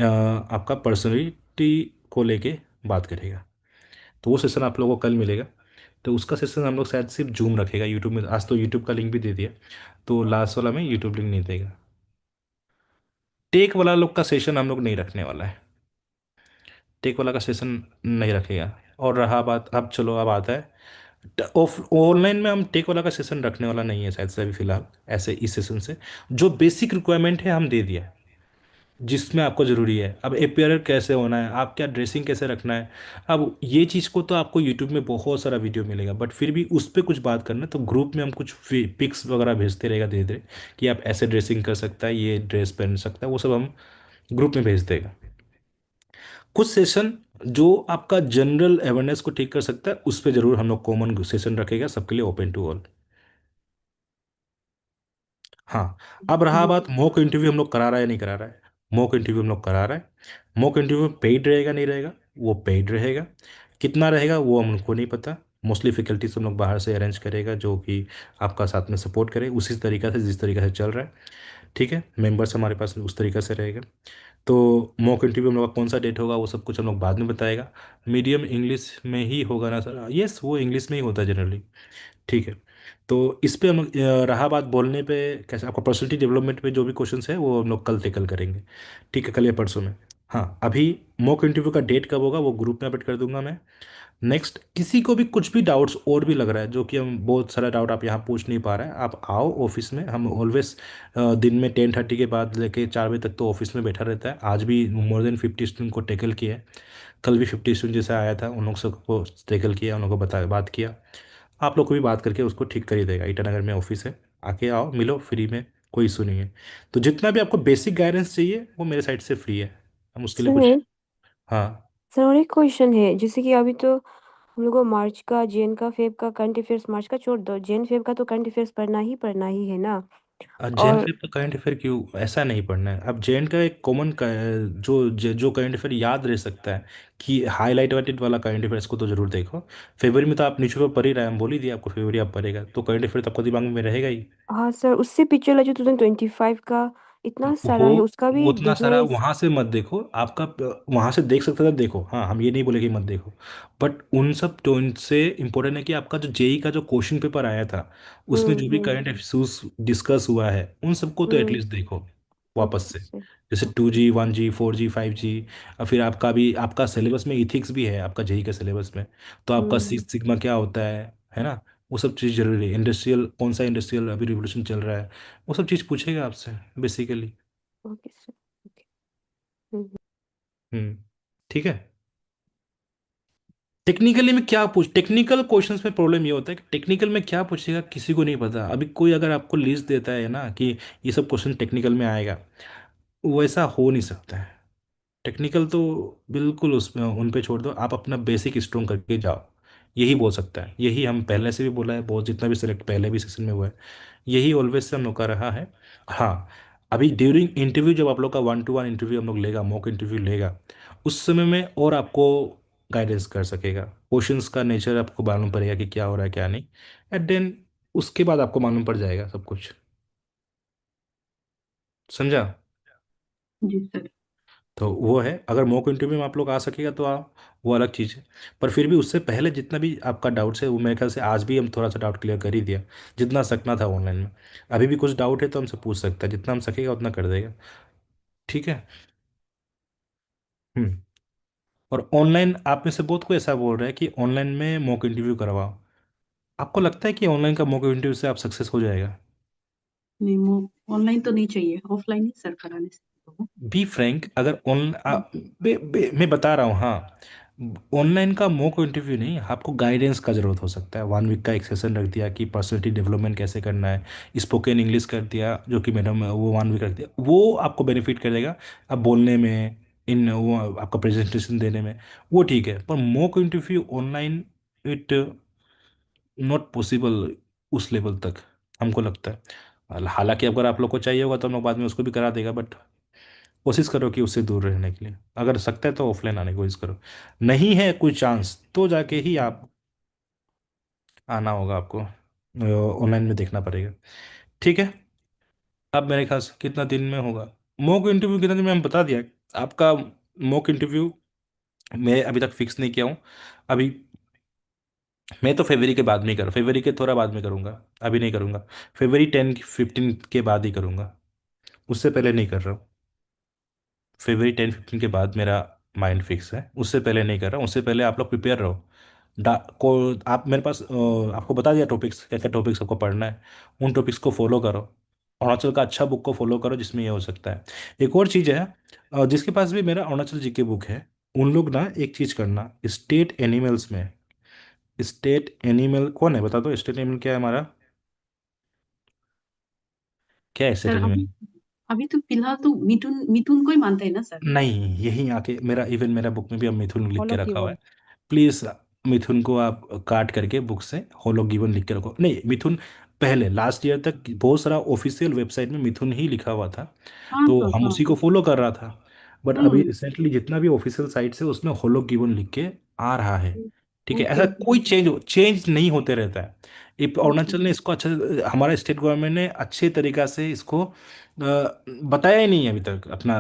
आपका पर्सनैलिटी को लेके बात करेगा। तो वो सेशन आप लोगों को कल मिलेगा। तो उसका सेशन हम लोग शायद सिर्फ जूम रखेगा, यूट्यूब में आज तो यूट्यूब का लिंक भी दे दिया। तो लास्ट वाला में यूट्यूब लिंक नहीं देगा। टेक वाला लोग का सेशन हम लोग नहीं रखने वाला है। टेक वाला का सेशन नहीं रखेगा। और रहा बात, अब चलो अब आता है ऑफ ऑनलाइन में हम टेक वाला का सेशन रखने वाला नहीं है शायद से अभी फिलहाल, ऐसे इस सेशन से। जो बेसिक रिक्वायरमेंट है हम दे दिया, जिसमें आपको ज़रूरी है। अब अपेयर कैसे होना है, आप क्या ड्रेसिंग कैसे रखना है, अब ये चीज़ को तो आपको यूट्यूब में बहुत सारा वीडियो मिलेगा, बट फिर भी उस पर कुछ बात करना है तो ग्रुप में हम कुछ पिक्स वगैरह भेजते रहेगा धीरे धीरे, कि आप ऐसे ड्रेसिंग कर सकता है, ये ड्रेस पहन सकता है, वो सब हम ग्रुप में भेज देगा। कुछ सेशन जो आपका जनरल अवेयरनेस को ठीक कर सकता है उस पर जरूर हम लोग कॉमन सेशन रखेगा सबके लिए, ओपन टू ऑल। हाँ। अब रहा बात मॉक इंटरव्यू हम लोग करा रहा है नहीं करा रहा है। मॉक इंटरव्यू हम लोग करा रहा है। मॉक इंटरव्यू पेड रहेगा नहीं रहेगा, वो पेड रहेगा। कितना रहेगा वो हमको नहीं पता। मोस्टली फैकल्टीज हम लोग बाहर से अरेंज करेगा जो कि आपका साथ में सपोर्ट करे उसी तरीका से जिस तरीका से चल रहा है। ठीक है, मेंबर्स हमारे पास उस तरीका से रहेगा। तो मॉक इंटरव्यू हम लोग का कौन सा डेट होगा वो सब कुछ हम लोग बाद में बताएगा। मीडियम इंग्लिश में ही होगा ना सर, यस वो इंग्लिश में ही होता है जनरली। ठीक है। तो इस पे हम रहा बात बोलने पे, कैसे आपका पर्सनैलिटी डेवलपमेंट पे जो भी क्वेश्चंस है वो हम लोग कल टेकल करेंगे। ठीक है, कल या परसों में। हाँ अभी मॉक इंटरव्यू का डेट कब होगा वो ग्रुप में अपडेट कर दूंगा मैं। नेक्स्ट किसी को भी कुछ भी डाउट्स और भी लग रहा है जो कि हम बहुत सारा डाउट आप यहाँ पूछ नहीं पा रहे हैं, आप आओ ऑफिस में। हम ऑलवेज दिन में 10:30 के बाद लेके 4 बजे तक तो ऑफिस में बैठा रहता है। आज भी मोर देन 50 स्टूडेंट को टेकल किया है। कल भी 50 स्टूडेंट जैसा आया था उन लोग सबको टेकल किया, उन लोगों को बता बात किया। आप लोग को भी बात करके उसको ठीक कर ही देगा। ईटानगर में ऑफिस है, आके आओ मिलो फ्री में, कोई इशू नहीं है। तो जितना भी आपको बेसिक गाइडेंस चाहिए वो मेरे साइड से फ्री है, हम उसके लिए कुछ सर हाँ। सर और एक क्वेश्चन है, जैसे कि अभी तो हम लोग को मार्च का, जैन का, फेब का करंट अफेयर्स, मार्च का छोड़ दो, जैन फेब का तो करंट अफेयर्स पढ़ना ही है ना। जैन और फिर तो करंट अफेयर क्यों, ऐसा नहीं पढ़ना है। अब जैन का एक कॉमन जो करंट अफेयर याद रह सकता है, कि हाईलाइटेड वाला करंट अफेयर्स को तो जरूर देखो। फरवरी में तो आप न्यूज़पेपर पढ़ ही रहे हैं, हम बोल ही दिया आपको, फरवरी आप पढ़ेगा तो करंट अफेयर तो आपको दिमाग में रहेगा ही। हाँ सर, उससे पीछे वाला जो 2025 का इतना सारा वो है, उसका वो भी उतना देखना सारा है। वहां से मत देखो, आपका वहां से देख सकते हो देखो, हाँ हम ये नहीं बोले कि मत देखो। बट उन सब तो इनसे इम्पोर्टेंट है कि आपका जो जेई का जो क्वेश्चन पेपर आया था, उसमें जो भी हम्म। करंट इश्यूज डिस्कस हुआ है, उन सबको तो हम्म। एटलीस्ट देखो वापस ओके से। सर। जैसे to okay. Ji 1G 4G 5G। और फिर आपका भी आपका सिलेबस में इथिक्स भी है आपका जेई के सिलेबस में। तो आपका हम्म। सिक्स सिग्मा क्या होता है ना। वो सब चीज़ जरूरी है। इंडस्ट्रियल कौन सा इंडस्ट्रियल अभी रिवोल्यूशन चल रहा है, वो सब चीज़ पूछेगा आपसे बेसिकली। Okay sir. ओके। हम्म। हम्म। ठीक है। टेक्निकली में क्या पूछ टेक्निकल क्वेश्चंस में प्रॉब्लम ये होता है कि टेक्निकल में क्या पूछेगा किसी को नहीं पता। अभी कोई अगर आपको लिस्ट देता है ना कि ये सब क्वेश्चन टेक्निकल में आएगा, वैसा हो नहीं सकता है। टेक्निकल तो बिल्कुल उसमें उन पे छोड़ दो, आप अपना बेसिक स्ट्रॉन्ग करके जाओ। यही बोल सकता है, यही हम पहले से भी बोला है, बहुत जितना भी सिलेक्ट पहले भी सेशन में हुआ है, यही ऑलवेज से हम लोग का रहा है। हाँ, अभी ड्यूरिंग इंटरव्यू जब आप लोग का 1-to-1 इंटरव्यू हम लोग लेगा, मॉक इंटरव्यू लेगा, उस समय में और आपको गाइडेंस कर सकेगा। क्वेश्चंस का नेचर आपको मालूम पड़ेगा कि क्या हो रहा है क्या नहीं। एट देन उसके बाद आपको मालूम पड़ जाएगा सब कुछ। समझा। जी सर। तो वो है, अगर मॉक इंटरव्यू में आप लोग आ सकेगा तो आप, वो अलग चीज़ है। पर फिर भी उससे पहले जितना भी आपका डाउट्स है, वो मेरे ख्याल से आज भी हम थोड़ा सा डाउट क्लियर कर ही दिया, जितना सकना था ऑनलाइन में। अभी भी कुछ डाउट है तो हमसे पूछ सकता है, जितना हम सकेगा उतना कर देगा। ठीक है। हम्म। और ऑनलाइन आप में से बहुत कोई ऐसा बोल रहा है कि ऑनलाइन में मॉक इंटरव्यू करवाओ। आपको लगता है कि ऑनलाइन का मॉक इंटरव्यू से आप सक्सेस हो जाएगा? नहीं, वो ऑनलाइन तो नहीं चाहिए, ऑफलाइन ही सर कराने से तो। बी फ्रैंक, अगर मैं बता रहा हूँ, हाँ। ऑनलाइन का मॉक इंटरव्यू नहीं, आपको गाइडेंस का ज़रूरत हो सकता है। 1 वीक का एक सेशन रख दिया कि पर्सनैलिटी डेवलपमेंट कैसे करना है, स्पोकन इंग्लिश कर दिया, जो कि मैडम वो 1 वीक रख दिया, वो आपको बेनिफिट कर देगा। अब बोलने में, इन वो आपका प्रेजेंटेशन देने में, वो ठीक है। पर mock interview online, it not possible उस लेवल तक, हमको लगता है। हालांकि अगर आप लोग को चाहिए होगा तो हम लोग बाद में उसको भी करा देगा, बट कोशिश करो कि उससे दूर रहने के लिए, अगर सकता है तो ऑफलाइन आने की कोशिश करो। नहीं है कोई चांस तो जाके ही आप आना होगा आपको, ऑनलाइन में देखना पड़ेगा। ठीक है। अब मेरे ख्याल से कितना दिन में होगा मॉक इंटरव्यू, कितना दिन में हम बता दिया आपका मॉक इंटरव्यू। मैं अभी तक फिक्स नहीं किया हूँ अभी। मैं तो फरवरी के बाद में ही करूँ, फरवरी के थोड़ा बाद में करूँगा, अभी नहीं करूँगा। फरवरी 10-15 के बाद ही करूँगा, उससे पहले नहीं कर रहा हूँ। फरवरी 10-15 के बाद मेरा माइंड फिक्स है, उससे पहले नहीं कर रहा हूँ। उससे पहले आप लोग प्रिपेयर रहो। डा को आप मेरे पास आपको बता दिया टॉपिक्स, क्या क्या टॉपिक्स आपको पढ़ना है, उन टॉपिक्स को फॉलो करो। अरुणाचल का अच्छा बुक को फॉलो करो जिसमें ये हो सकता है। एक और चीज़ है, जिसके पास भी मेरा अरुणाचल जीके बुक है, उन लोग ना एक चीज़ करना, स्टेट एनिमल्स में। स्टेट एनिमल कौन है बता दो, स्टेट एनिमल क्या है हमारा, क्या है स्टेट सर एनिमल? अभी अभी तो फिलहाल तो मिथुन मिथुन को ही मानते हैं ना सर। नहीं, यही आके मेरा, इवन मेरा बुक में भी अब मिथुन लिख के फॉलो की रखा हुआ वन। है। प्लीज मिथुन को आप काट करके बुक से होलो गिवन लिख के रखो। नहीं, मिथुन पहले लास्ट ईयर तक बहुत सारा ऑफिशियल वेबसाइट में मिथुन ही लिखा हुआ था, हाँ तो सर, हम हाँ। उसी को फॉलो कर रहा था। बट अभी हम्म। रिसेंटली जितना भी ऑफिशियल साइट से उसमें होलो गिवन लिख के आ रहा है। ठीक है, ओके, ऐसा ओके। कोई चेंज नहीं होते रहता है। ओके। अरुणाचल ने इसको अच्छा, हमारा स्टेट गवर्नमेंट ने अच्छे तरीका से इसको बताया ही नहीं है अभी तक अपना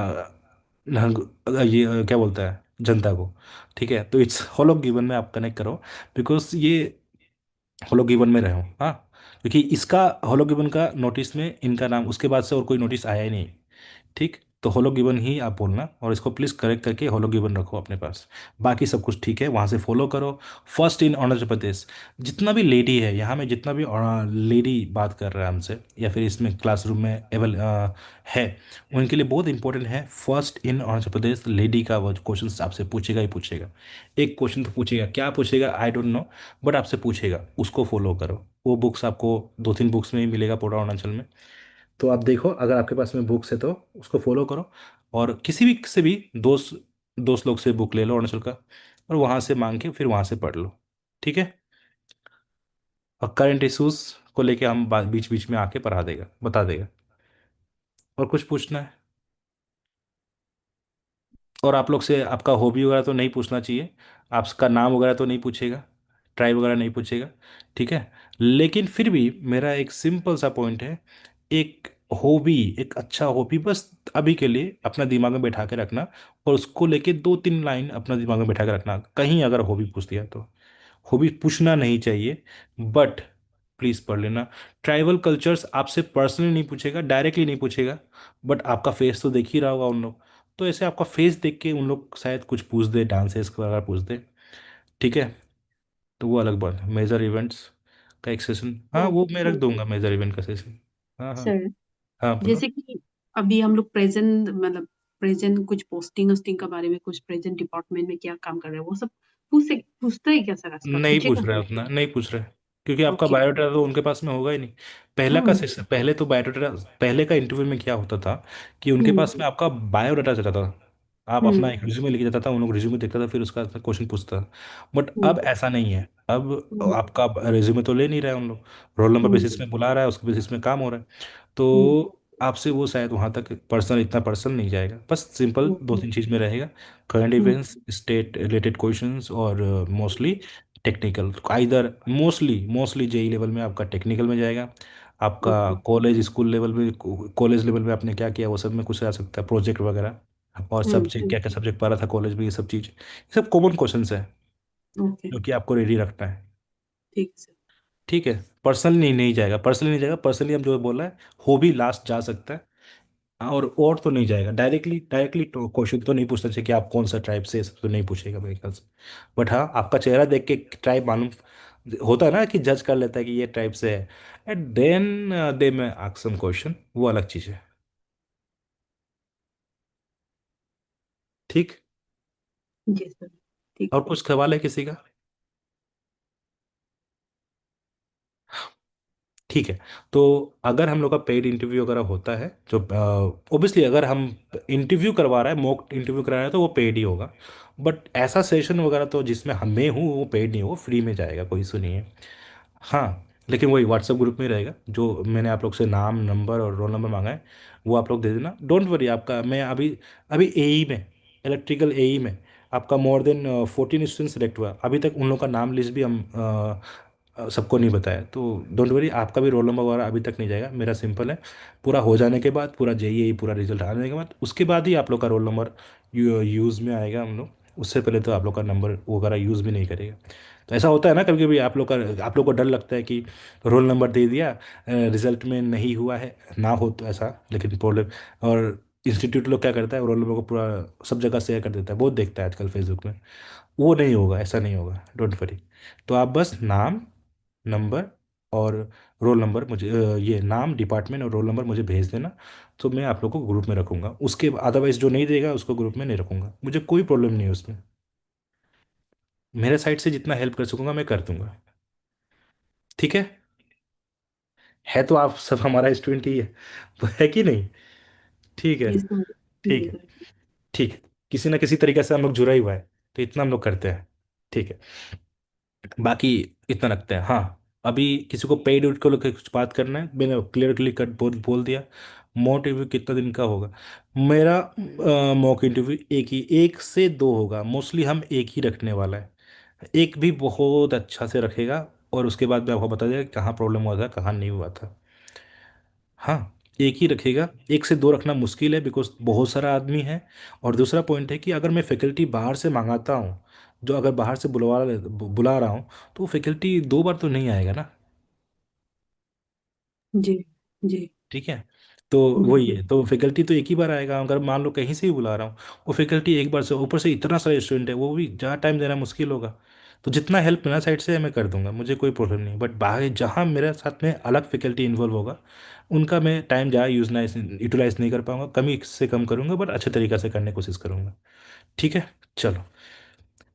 ये क्या बोलता है जनता को। ठीक है, तो इट्स होलो गिवन में आप कनेक्ट करो, बिकॉज ये होलो गिवन में रहे हो, हाँ। क्योंकि इसका होलो गिवन का नोटिस में इनका नाम, उसके बाद से और कोई नोटिस आया ही नहीं। ठीक, तो होलो गिवन ही आप बोलना, और इसको प्लीज़ करेक्ट करके होलो गिवन रखो अपने पास। बाकी सब कुछ ठीक है, वहाँ से फॉलो करो। फर्स्ट इन अरुणाचल प्रदेश, जितना भी लेडी है यहाँ में, जितना भी लेडी बात कर रहा है हमसे, या फिर इसमें क्लासरूम में एवल है, उनके लिए बहुत इंपॉर्टेंट है। First in Arunachal Pradesh lady का वो क्वेश्चन आपसे पूछेगा ही पूछेगा। एक क्वेश्चन तो पूछेगा, क्या पूछेगा आई डोंट नो, बट आपसे पूछेगा, उसको फॉलो करो। वो बुक्स आपको 2-3 बुक्स में ही मिलेगा पूरा अरुणाचल में। तो आप देखो, अगर आपके पास में बुक्स है तो उसको फॉलो करो। और किसी भी से भी दोस्त दोस्त लोग से बुक ले लो अरुणाचल का, और वहाँ से मांग के फिर वहाँ से पढ़ लो। ठीक है। और करंट इश्यूज को लेके हम बीच बीच में आके पढ़ा देगा, बता देगा। और कुछ पूछना है? और आप लोग से आपका हॉबी वगैरह तो नहीं पूछना चाहिए, आपका नाम वगैरह तो नहीं पूछेगा, ट्राइब वगैरह नहीं पूछेगा। ठीक है। लेकिन फिर भी मेरा एक सिंपल सा पॉइंट है, एक हॉबी, एक अच्छा हॉबी बस अभी के लिए अपना दिमाग में बैठा के रखना, और उसको लेके 2-3 लाइन अपना दिमाग में बैठा के रखना। कहीं अगर हॉबी पूछ दिया तो हॉबी पूछना नहीं चाहिए, बट प्लीज़ पढ़ लेना। ट्राइबल कल्चर्स आपसे पर्सनली नहीं पूछेगा, डायरेक्टली नहीं पूछेगा, बट आपका फेस तो देख ही रहा होगा उन लोग, तो ऐसे आपका फेस देख के उन लोग शायद कुछ पूछ दे, डांसेस वगैरह पूछ दे। ठीक है। तो वो अलग बात है। मेजर इवेंट्स का एक सेशन, हाँ तो वो मैं रख दूंगा, मेजर इवेंट का सेशन। हाँ हाँ। सर, हाँ बोलो। जैसे कि अभी हम लोग प्रेजेंट मतलब प्रेजेंट कुछ पोस्टिंग वोस्टिंग के बारे में, कुछ प्रेजेंट डिपार्टमेंट में क्या काम कर रहे हैं वो सब पूछता है क्या सर? आजकल नहीं पूछ पूछेगा? रहा है उतना, नहीं पूछ रहा है, क्योंकि आपका ओके। बायोडाटा तो उनके पास में होगा ही नहीं। पहला का हम्म। सेशन, पहले तो बायोडाटा, पहले का इंटरव्यू में क्या होता था कि उनके हम्म। पास में आपका बायोडाटा चला था, आप अपना हम्म। एक रिज्यूमे लिख जाता था, उन लोग रिज्यूमे देखता था, फिर उसका क्वेश्चन पूछता था। बट हम्म। अब ऐसा नहीं है। अब हम्म। आपका रिज्यूमे तो ले नहीं रहा है उन लोग, रोल नंबर हम्म। बेसिस में बुला रहा है, उसके बेसिस में काम हो रहा है। हम्म। तो आपसे वो शायद वहाँ तक पर्सनल, इतना पर्सनल नहीं जाएगा, बस सिंपल दो ओके। तीन चीज़ में रहेगा। Current hmm. Events, state related questions, और mostly technical. Either mostly mostly JE level में आपका टेक्निकल में जाएगा, आपका ओके। कॉलेज स्कूल लेवल में, कॉलेज लेवल में आपने क्या किया वो सब में कुछ आ सकता है, प्रोजेक्ट वगैरह, और सब्जेक्ट क्या क्या सब्जेक्ट पढ़ा था कॉलेज में, ये सब चीज़, ये सब कॉमन क्वेश्चंस है ओके। जो कि आपको रेडी रखना है। ठीक है सर। ठीक है। पर्सनली नहीं, नहीं जाएगा, पर्सनली नहीं जाएगा, पर्सनली हम जो बोला है हो भी लास्ट जा सकता है। हाँ, और तो नहीं जाएगा डायरेक्टली, डायरेक्टली तो क्वेश्चन तो नहीं पूछना चाहिए कि आप कौन सा ट्राइब से, सब तो नहीं पूछेगा मेरे ख्याल से। बट हाँ, आपका चेहरा देख के ट्राइब मालूम होता है ना, कि जज कर लेता है कि ये ट्राइब से है, एंड देन दे में आस्क सम क्वेश्चन, वो अलग चीज़ है। ठीक। जी सर। ठीक। और कुछ सवाल है किसी का? ठीक है। तो अगर हम लोग का पेड इंटरव्यू वगैरह होता है, जो ओबियसली अगर हम इंटरव्यू करवा रहा है, मॉक इंटरव्यू करा रहा है, तो वो पेड ही होगा। बट ऐसा सेशन वगैरह तो जिसमें हम मैं हूँ, वो पेड नहीं होगा, फ्री में जाएगा, कोई इशू नहीं है। हाँ, लेकिन वही व्हाट्सएप ग्रुप में रहेगा, जो मैंने आप लोग से नाम नंबर और रोल नंबर मांगा है, वो आप लोग दे देना। डोंट वरी, आपका मैं अभी अभी एई में, इलेक्ट्रिकल एई में आपका मोर देन 14 स्टूडेंट सेलेक्ट हुआ अभी तक, उन लोग का नाम लिस्ट भी हम सबको नहीं बताया, तो डोंट वरी, आपका भी रोल नंबर वगैरह अभी तक नहीं जाएगा। मेरा सिंपल है, पूरा हो जाने के बाद, पूरा जेईई पूरा रिजल्ट आने के बाद, उसके बाद ही आप लोग का रोल नंबर यूज़ में आएगा हम लोग। उससे पहले तो आप लोग का नंबर वगैरह यूज़ भी नहीं करेगा। तो ऐसा होता है ना कभी कभी, आप लोग को डर लगता है कि रोल नंबर दे दिया, रिजल्ट में नहीं हुआ है, ना हो तो ऐसा, लेकिन प्रॉब्लम। और इंस्टीट्यूट लोग क्या करता है, रोल नंबर को पूरा सब जगह शेयर कर देता है, बहुत देखता है आजकल फेसबुक में। वो नहीं होगा, ऐसा नहीं होगा, डोंट वरी। तो आप बस नाम, नंबर और रोल नंबर मुझे, ये नाम, डिपार्टमेंट और रोल नंबर मुझे भेज देना, तो मैं आप लोग को ग्रुप में रखूंगा। उसके अदरवाइज जो नहीं देगा उसको ग्रुप में नहीं रखूंगा, मुझे कोई प्रॉब्लम नहीं है उसमें। मेरे साइड से जितना हेल्प कर सकूंगा मैं कर दूंगा। ठीक है तो आप सब हमारा स्टूडेंट ही है, तो है कि नहीं? ठीक है। जी सर। ठीक जी है। सर। ठीक है। किसी ना किसी तरीके से हम लोग जुड़ा ही हुआ है, तो इतना हम लोग करते हैं। ठीक है। बाकी इतना रखते हैं। हाँ, अभी किसी को पेड को लेकर कुछ बात करना है, मैंने क्लियर क्लियर कट बोल दिया। मॉक इंटरव्यू कितना दिन का होगा? मेरा मॉक इंटरव्यू एक से दो होगा, मोस्टली हम एक ही रखने वाला है। एक भी बहुत अच्छा से रखेगा, और उसके बाद मैं आपको बता देगा कि कहाँ प्रॉब्लम हुआ था, कहाँ नहीं हुआ था। हाँ, एक ही रखेगा, एक से दो रखना मुश्किल है, बिकॉज बहुत सारा आदमी है। और दूसरा पॉइंट है कि अगर मैं फैकल्टी बाहर से मंगाता हूँ, जो अगर बाहर से बुला रहा हूँ, तो वो फैकल्टी 2 बार तो नहीं आएगा ना। जी। जी। ठीक है। तो वही है, तो फैकल्टी तो एक ही बार आएगा, अगर मान लो कहीं से ही बुला रहा हूँ, वो फैकल्टी एक बार से, ऊपर से इतना सारे स्टूडेंट है, वो भी ज़्यादा टाइम देना मुश्किल होगा। तो जितना हेल्प मेरा साइड से है मैं कर दूंगा, मुझे कोई प्रॉब्लम नहीं, बट बाहर जहाँ मेरे साथ में अलग फैकल्टी इन्वॉल्व होगा, उनका मैं टाइम ज़्यादा यूटिलाइज नहीं कर पाऊंगा, कमी से कम करूंगा, बट अच्छे तरीके से करने की कोशिश करूंगा। ठीक है। चलो।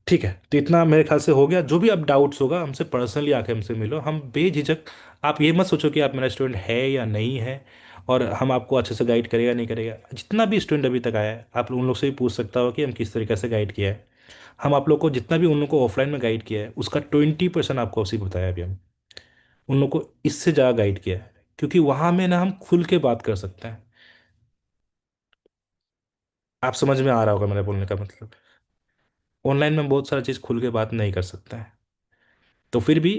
ठीक है, तो इतना मेरे ख्याल से हो गया। जो भी अब डाउट्स होगा हमसे पर्सनली आके हमसे मिलो, हम बेझिझक, आप ये मत सोचो कि आप मेरा स्टूडेंट है या नहीं है, और हम आपको अच्छे से गाइड करेगा नहीं करेगा। जितना भी स्टूडेंट अभी तक आया है आप उन लोग से भी पूछ सकता हो कि हम किस तरीके से गाइड किया है। हम आप लोग को जितना भी उन लोग को ऑफलाइन में गाइड किया है उसका 20% आपको उसी बताया अभी हम। उन लोग को इससे ज़्यादा गाइड किया है, क्योंकि वहाँ में ना हम खुल के बात कर सकते हैं। आप समझ में आ रहा होगा मेरा बोलने का मतलब। ऑनलाइन में बहुत सारा चीज़ खुल के बात नहीं कर सकते हैं। तो फिर भी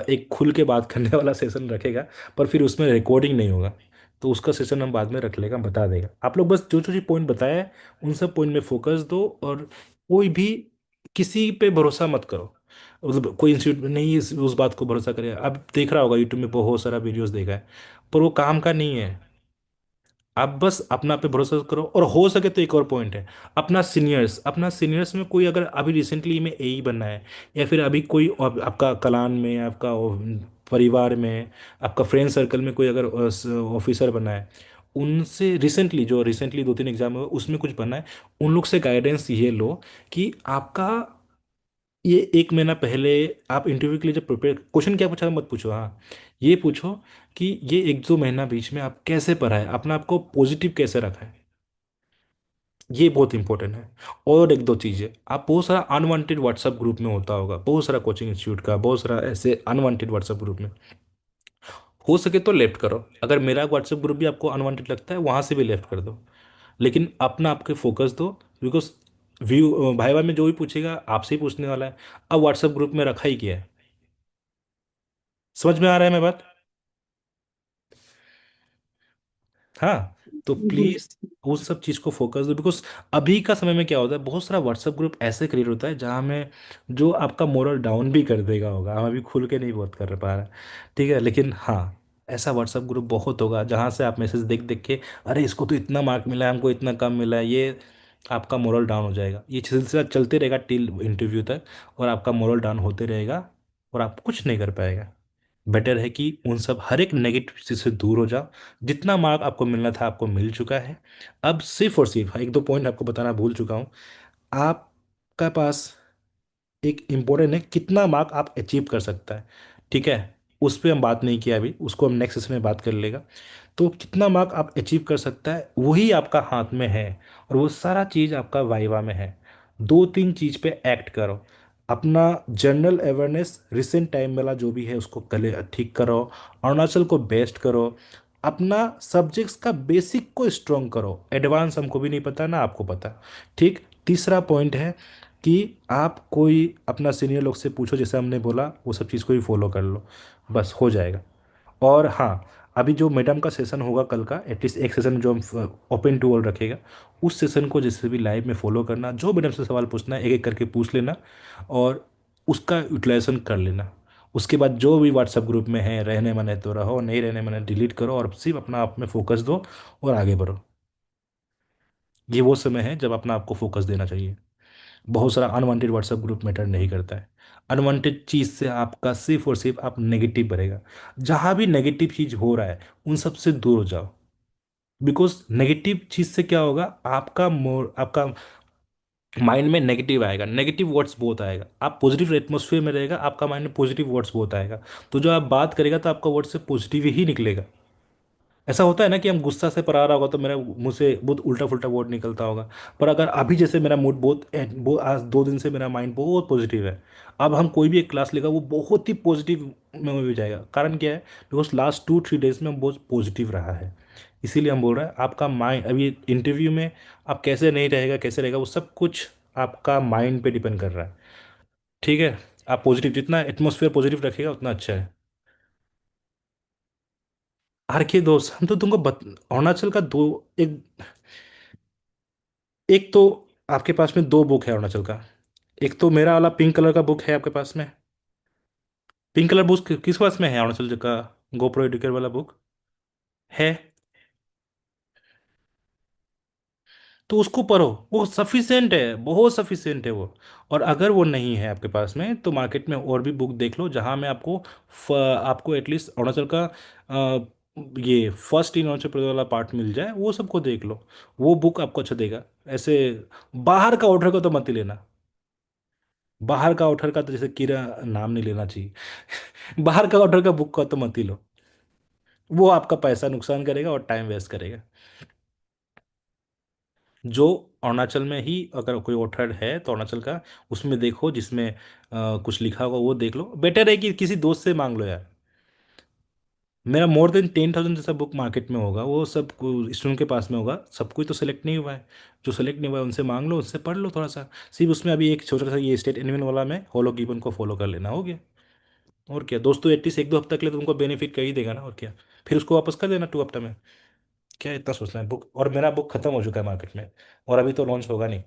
एक खुल के बात करने वाला सेशन रखेगा, पर फिर उसमें रिकॉर्डिंग नहीं होगा। तो उसका सेशन हम बाद में रख लेगा, बता देगा। आप लोग बस जो जो जो पॉइंट बताया है उन सब पॉइंट में फोकस दो, और कोई भी किसी पे भरोसा मत करो। मतलब कोई इंस्टीट्यूट नहीं उस बात को भरोसा करे। अब देख रहा होगा यूट्यूब में बहुत सारा वीडियोस देखा है, पर वो काम का नहीं है। आप बस अपना पे भरोसा करो। और हो सके तो एक और पॉइंट है, अपना सीनियर्स में कोई अगर अभी रिसेंटली में एई बनना है, या फिर अभी कोई आपका कलान में, आपका परिवार में, आपका फ्रेंड सर्कल में कोई अगर ऑफिसर बनना है, उनसे रिसेंटली 2-3 एग्जाम हुए उसमें कुछ बनना है, उन लोग से गाइडेंस ये लो कि आपका ये 1 महीना पहले आप इंटरव्यू के लिए जब प्रिपेयर, क्वेश्चन क्या पूछा मत पूछो, हाँ ये पूछो कि ये 1-2 महीना बीच में आप कैसे पढ़ा है, अपना आपको पॉजिटिव कैसे रखा है। ये बहुत इंपॉर्टेंट है। और एक दो चीज़ें, आप बहुत सारा अनवांटेड व्हाट्सएप ग्रुप में होता होगा, बहुत सारा कोचिंग इंस्टीट्यूट का बहुत सारा ऐसे अनवांटेड व्हाट्सएप ग्रुप में, हो सके तो लेफ्ट करो। अगर मेरा व्हाट्सएप ग्रुप भी आपको अनवांटेड लगता है वहाँ से भी लेफ्ट कर दो, लेकिन अपना आपके फोकस दो। बिकॉज व्यू भाईवा में जो भी पूछेगा आपसे ही पूछने वाला है। अब व्हाट्सएप ग्रुप में रखा ही किया है। समझ में आ रहा है मैं बात? हाँ। तो जी। प्लीज उस सब चीज़ को फोकस दो। बिकॉज अभी का समय में क्या होता है, बहुत सारा व्हाट्सएप ग्रुप ऐसे क्रिएट होता है जहाँ में जो आपका मोरल डाउन भी कर देगा होगा। हम अभी खुल के नहीं बात कर पा रहे, ठीक है, लेकिन हाँ, ऐसा व्हाट्सएप ग्रुप बहुत होगा जहाँ से आप मैसेज देख देख के, अरे इसको तो इतना मार्क मिला है, हमको इतना कम मिला है, ये आपका मोरल डाउन हो जाएगा। ये सिलसिला चलते रहेगा टिल इंटरव्यू तक, और आपका मोरल डाउन होते रहेगा, और आप कुछ नहीं कर पाएगा। बेटर है कि उन सब हर एक नेगेटिव चीज़ से दूर हो जाओ। जितना मार्क आपको मिलना था आपको मिल चुका है। अब सिर्फ और सिर्फ एक दो पॉइंट आपको बताना भूल चुका हूँ। आपका पास एक इम्पोर्टेंट है, कितना मार्क आप अचीव कर सकता है, ठीक है। उस पर हम बात नहीं किया अभी, उसको हम नेक्स्ट सेशन में बात कर लेगा। तो कितना मार्क आप अचीव कर सकता है वही आपका हाथ में है, और वो सारा चीज़ आपका वाइवा में है। 2-3 चीज़ पे एक्ट करो। अपना जनरल अवेयरनेस रिसेंट टाइम वाला जो भी है उसको कले ठीक करो। अरुणाचल को बेस्ट करो। अपना सब्जेक्ट्स का बेसिक को स्ट्रॉन्ग करो। एडवांस हमको भी नहीं पता ना आपको पता, ठीक। तीसरा पॉइंट है कि आप कोई अपना सीनियर लोग से पूछो, जैसे हमने बोला वो सब चीज़ को ही फॉलो कर लो, बस हो जाएगा। और हाँ, अभी जो मैडम का सेशन होगा कल का, एटलीस्ट एक सेशन जो हम ओपन टू ऑल रखेगा, उस सेशन को जैसे भी लाइव में फॉलो करना। जो मैडम से सवाल पूछना है एक एक करके पूछ लेना, और उसका यूटिलाइजेशन कर लेना। उसके बाद जो भी व्हाट्सएप ग्रुप में है, रहने मन है तो रहो, नहीं रहने मन है डिलीट करो, और सिर्फ अपना आप में फोकस दो और आगे बढ़ो। ये वो समय है जब अपना आपको फोकस देना चाहिए। बहुत सारा अनवांटेड व्हाट्सएप ग्रुप मैटर नहीं करता है। अनवांटेड चीज़ से आपका सिर्फ और सिर्फ आप नेगेटिव बढ़ेगा। जहाँ भी नेगेटिव चीज़ हो रहा है उन सब से दूर हो जाओ। बिकॉज नेगेटिव चीज़ से क्या होगा, आपका माइंड में नेगेटिव आएगा, नेगेटिव वर्ड्स बहुत आएगा। आप पॉजिटिव एटमोसफियर में रहेगा, आपका माइंड में पॉजिटिव वर्ड्स बहुत आएगा। तो जो आप बात करेगा तो आपका वर्ड से पॉजिटिव ही निकलेगा। ऐसा होता है ना कि हम गुस्सा से पर आ रहा होगा तो मेरा मुंह से बहुत उल्टा फुल्टा वर्ड निकलता होगा। पर अगर अभी जैसे मेरा मूड आज 2 दिन से मेरा माइंड बहुत पॉजिटिव है, अब हम कोई भी एक क्लास लेगा वो बहुत ही पॉजिटिव में हो जाएगा। कारण क्या है, बिकॉज लास्ट 2-3 डेज में हम बहुत पॉजिटिव रहा है। इसीलिए हम बोल रहे हैं आपका माइंड अभी इंटरव्यू में आप कैसे नहीं रहेगा, कैसे रहेगा, वो सब कुछ आपका माइंड पे डिपेंड कर रहा है, ठीक है। आप पॉजिटिव जितना एटमोसफियर पॉजिटिव रखेगा उतना अच्छा है। हर के दोस्त हम तो तुमको अरुणाचल का दो, एक एक तो आपके पास में 2 बुक है अरुणाचल का। एक तो मेरा वाला पिंक कलर का बुक है आपके पास में। पिंक कलर बुक किस पास में है अरुणाचल का? गोप्रो एडुकेयर वाला बुक है, तो उसको पढ़ो। वो सफिशिएंट है, बहुत सफिशिएंट है वो। और अगर वो नहीं है आपके पास में तो मार्केट में और भी बुक देख लो जहाँ में आपको एटलीस्ट अरुणाचल का ये फर्स्ट इन अरुणाचल प्रदेश वाला पार्ट मिल जाए, वो सबको देख लो। वो बुक आपको अच्छा देगा। ऐसे बाहर का ऑर्डर का तो मत ही लेना। बाहर का ऑथर का तो जैसे कीरा नाम नहीं लेना चाहिए बाहर का ऑथर का बुक का तो मत ही लो। वो आपका पैसा नुकसान करेगा और टाइम वेस्ट करेगा। जो अरुणाचल में ही अगर कोई ऑथर है तो अरुणाचल का उसमें देखो, जिसमें कुछ लिखा होगा वो देख लो। बेटर है कि किसी दोस्त से मांग लो यार। मेरा मोर देन 10,000 जैसा बुक मार्केट में होगा, वो सब स्टूडेंट के पास में होगा, सब कोई तो सेलेक्ट नहीं हुआ है। जो सेलेक्ट नहीं हुआ है उनसे मांग लो, उससे पढ़ लो थोड़ा सा। सिर्फ उसमें अभी एक छोटा सा ये स्टेट एनिमल वाला में हॉलो गिवन को फॉलो कर लेना, हो गया। और क्या, दोस्तों एटलीस्ट एक दो हफ्ते के लिए तुमको बेनिफिट कर ही देगा ना, और क्या। फिर उसको वापस कर देना 2 हफ्ते में। क्या इतना सोचना है बुक, और मेरा बुक खत्म हो चुका है मार्केट में, और अभी तो लॉन्च होगा नहीं।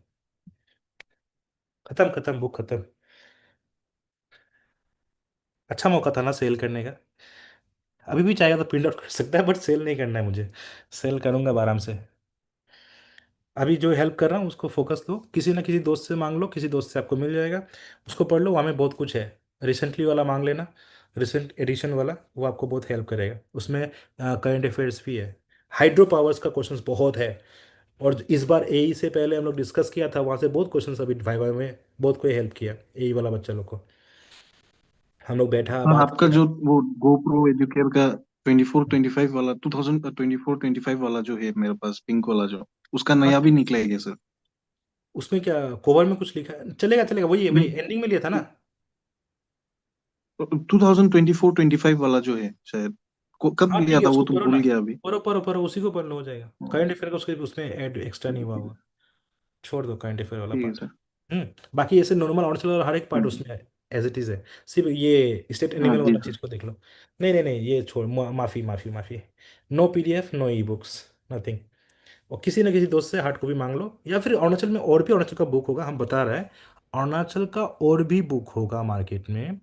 खत्म खत्म, बुक खत्म। अच्छा मौका था ना सेल करने का। अभी भी चाहेगा तो प्रिंट आउट कर सकता है, बट सेल नहीं करना है मुझे। सेल करूंगा अब आराम से। अभी जो हेल्प कर रहा हूँ उसको फोकस लो, किसी ना किसी दोस्त से मांग लो, किसी दोस्त से आपको मिल जाएगा। उसको पढ़ लो, वहाँ में बहुत कुछ है। रिसेंटली वाला मांग लेना, रिसेंट एडिशन वाला, वो आपको बहुत हेल्प करेगा। उसमें करंट अफेयर्स भी है। हाइड्रो पावर्स का क्वेश्चंस बहुत है। और इस बार एई से पहले हम लोग डिस्कस किया था, वहाँ से बहुत क्वेश्चंस अभी वाइवा में बहुत कोई हेल्प किया एई वाला बच्चा लोग को। हम लोग बैठा हाँ, बात आपका किया। जो वो गोप्रो एजुकेयर का 24-25 वाला 2024-25 वाला जो है मेरे पास, पिंक वाला जो, उसका हाँ, नया भी निकला है क्या सर? उसमें क्या कवर में कुछ लिखा है? चलेगा चलेगा, वही है वही, नहीं, एंडिंग में लिया था ना। 2024-25 वाला जो है शायद, कब हाँ ठीक लिया है, था वो उसको तो पढ़ो ना। भूल गया अभी। पढ़ो पढ़ो पढ़ो, उसी को पढ़ लो, हो जाएगा। करंट अफेयर का उसके उसमें ऐड एक्स्ट्रा नहीं हुआ होगा। छोड़ दो करंट अफेयर वाला ठीक है पार्ट। सर। बाकी ऐसे नॉर्मल ऑनर्स वाला हर एक पार्ट हम्म, उसमें है, एज इट इज है। सिर्फ ये स्टेट हाँ एनिमल जी वाला सर। चीज़ को देख लो। नहीं नहीं नहीं, ये छोड़, माफ़ी माफ़ी माफ़ी। No PDF, no e books, nothing. और किसी ना किसी दोस्त से हार्ड कॉपी मांग लो, या फिर अरुणाचल में और भी अरुणाचल का बुक होगा, हम बता रहे हैं। अरुणाचल का और भी बुक होगा मार्केट में।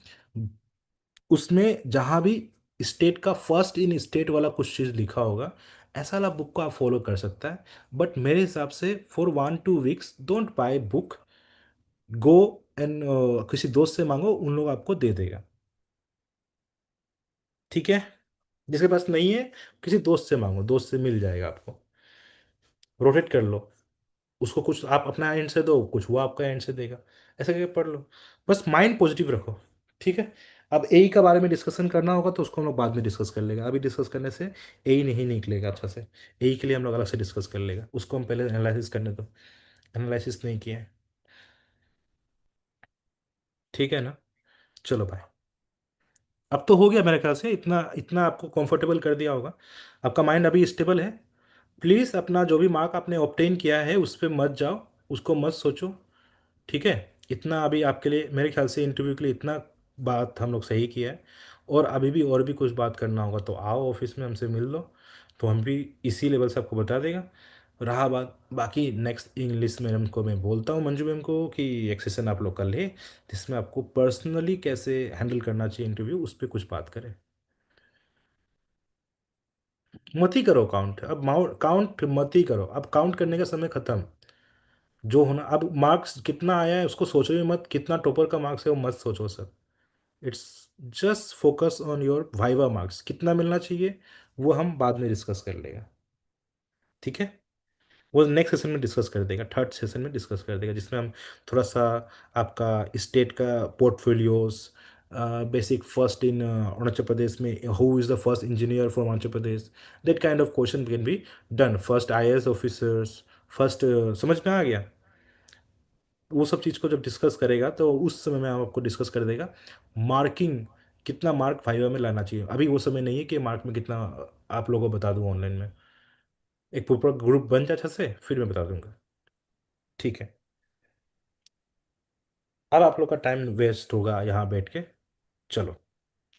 उसमें जहाँ भी स्टेट का फर्स्ट इन स्टेट वाला कुछ चीज़ लिखा होगा, ऐसा वाला बुक को आप फॉलो कर सकता है। बट मेरे हिसाब से for 1-2 weeks don't buy book. Go and किसी दोस्त से मांगो, उन लोग आपको दे देगा। ठीक है। जिसके पास नहीं है, किसी दोस्त से मांगो, दोस्त से मिल जाएगा आपको। रोटेट कर लो। उसको कुछ आप अपना एंड से दो, कुछ वो आपका एंड से देगा। ऐसे करके पढ़ लो। बस माइंड पॉजिटिव रखो। ठीक है। अब एई का बारे में डिस्कशन करना होगा तो उसको हम लोग बाद में डिस्कस कर लेगा, अभी डिस्कस करने से एई नहीं निकलेगा अच्छा से। एई के लिए हम लोग अलग से डिस्कस कर लेगा, उसको हम पहले एनालिसिस करने दो। एनालिसिस नहीं किया है। ठीक है ना। चलो बाय। अब तो हो गया मेरे ख्याल से, इतना इतना आपको कंफर्टेबल कर दिया होगा। आपका माइंड अभी स्टेबल है। प्लीज़ अपना जो भी मार्क आपने ऑब्टेन किया है उस पर मत जाओ, उसको मत सोचो। ठीक है। इतना अभी आपके लिए मेरे ख्याल से इंटरव्यू के लिए इतना बात हम लोग सही किया है। और अभी भी और भी कुछ बात करना होगा तो आओ ऑफिस में हमसे मिल लो, तो हम भी इसी लेवल से आपको बता देगा। रहा बात बाकी, नेक्स्ट इंग्लिश मैडम को मैं बोलता हूँ, मंजू मैम को, कि एक सेशन आप लोग कर ले जिसमें आपको पर्सनली कैसे हैंडल करना चाहिए इंटरव्यू, उस पर कुछ बात करें। मत ही करो काउंट, अब काउंट मत ही करो, अब काउंट करने का समय खत्म। जो होना, अब मार्क्स कितना आया है उसको सोचो ही मत, कितना टॉपर का मार्क्स है वो मत सोचो sir. It's just focus on your viva marks, कितना मिलना चाहिए वो हम बाद में डिस्कस कर लेगा। ठीक है। वो नेक्स्ट सेशन में डिस्कस कर देगा, थर्ड सेशन में डिस्कस कर देगा, जिसमें हम थोड़ा सा आपका स्टेट का portfolios, basic first in Arunachal Pradesh में who is the first engineer from Arunachal Pradesh, that kind of question can be done, first IAS officers, first, समझ में आ गया। वो सब चीज़ को जब डिस्कस करेगा तो उस समय में हम आपको डिस्कस कर देगा मार्किंग, कितना मार्क फाइवा में लाना चाहिए। अभी वो समय नहीं है कि मार्क में कितना आप लोगों को बता दूँ ऑनलाइन में। एक प्रॉपर ग्रुप बन जाए अच्छा से, फिर मैं बता दूंगा। ठीक है। अब आप लोग का टाइम वेस्ट होगा यहाँ बैठ के। चलो,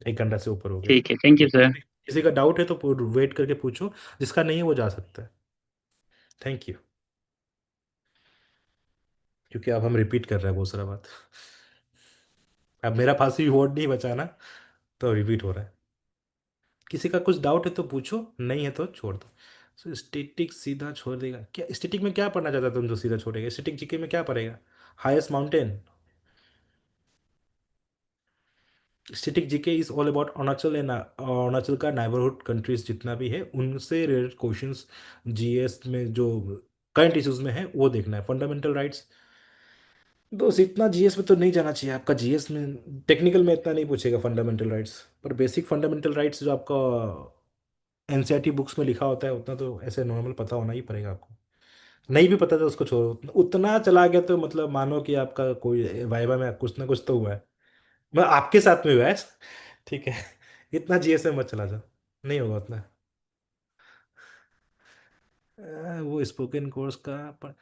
1 घंटा से ऊपर हो गया। ठीक है, थैंक यू सर। किसी का डाउट है तो वेट करके पूछो, जिसका नहीं है वो जा सकता है। Thank you. क्योंकि अब हम रिपीट कर रहे हैं बहुत सारा बात। अब मेरा पास भी वर्ड नहीं बचा ना, तो रिपीट हो रहा है। किसी का कुछ डाउट है तो पूछो, नहीं है तो छोड़ दो। सो स्टैटिक सीधा छोड़ देगा क्या? स्टैटिक में क्या पढ़ना चाहता है तुम जो सीधा छोड़ेगा? स्टैटिक जीके में क्या पढ़ेगा? Highest mountain. Static GK is all about Arunachal and Arunachal का नाइबरहुड कंट्रीज जितना भी है उनसे रिलेटेड क्वेश्चंस। जीएस में जो करंट इश्यूज में है वो देखना है, फंडामेंटल राइट्स। दोस्त इतना जीएस में तो नहीं जाना चाहिए आपका, जीएस में टेक्निकल में इतना नहीं पूछेगा फंडामेंटल राइट्स, पर बेसिक फंडामेंटल राइट्स जो आपका एनसीईआरटी बुक्स में लिखा होता है उतना तो ऐसे नॉर्मल पता होना ही पड़ेगा आपको। नहीं भी पता तो उसको छोड़ो, उतना चला गया तो मतलब मानो कि आपका कोई वाइवा में कुछ ना कुछ तो हुआ है। मैं आपके साथ में हुआ है। ठीक है। इतना जीएसएम मत चला जाओ, नहीं होगा उतना। वो स्पोकन कोर्स का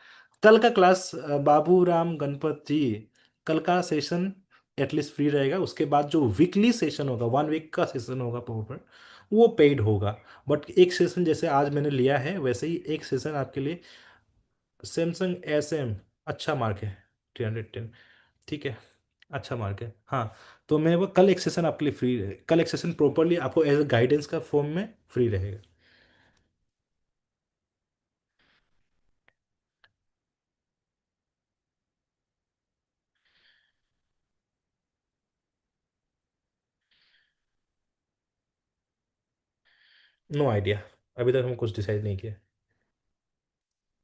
कल का क्लास बाबू राम गणपत जी, कल का सेशन एटलीस्ट फ्री रहेगा। उसके बाद जो वीकली सेशन होगा, 1 वीक का सेशन होगा प्रॉपर, वो पेड होगा। बट एक सेशन जैसे आज मैंने लिया है वैसे ही एक सेशन आपके लिए सैमसंग एस एम, अच्छा मार्क है, 310। ठीक है, अच्छा मार्क है हाँ। तो मैं वो कल एक सेशन आपके लिए फ्री है, कल एक सेशन प्रॉपरली आपको एज अ गाइडेंस का फॉर्म में फ्री रहेगा। नो आइडिया, अभी तक हम कुछ डिसाइड नहीं किया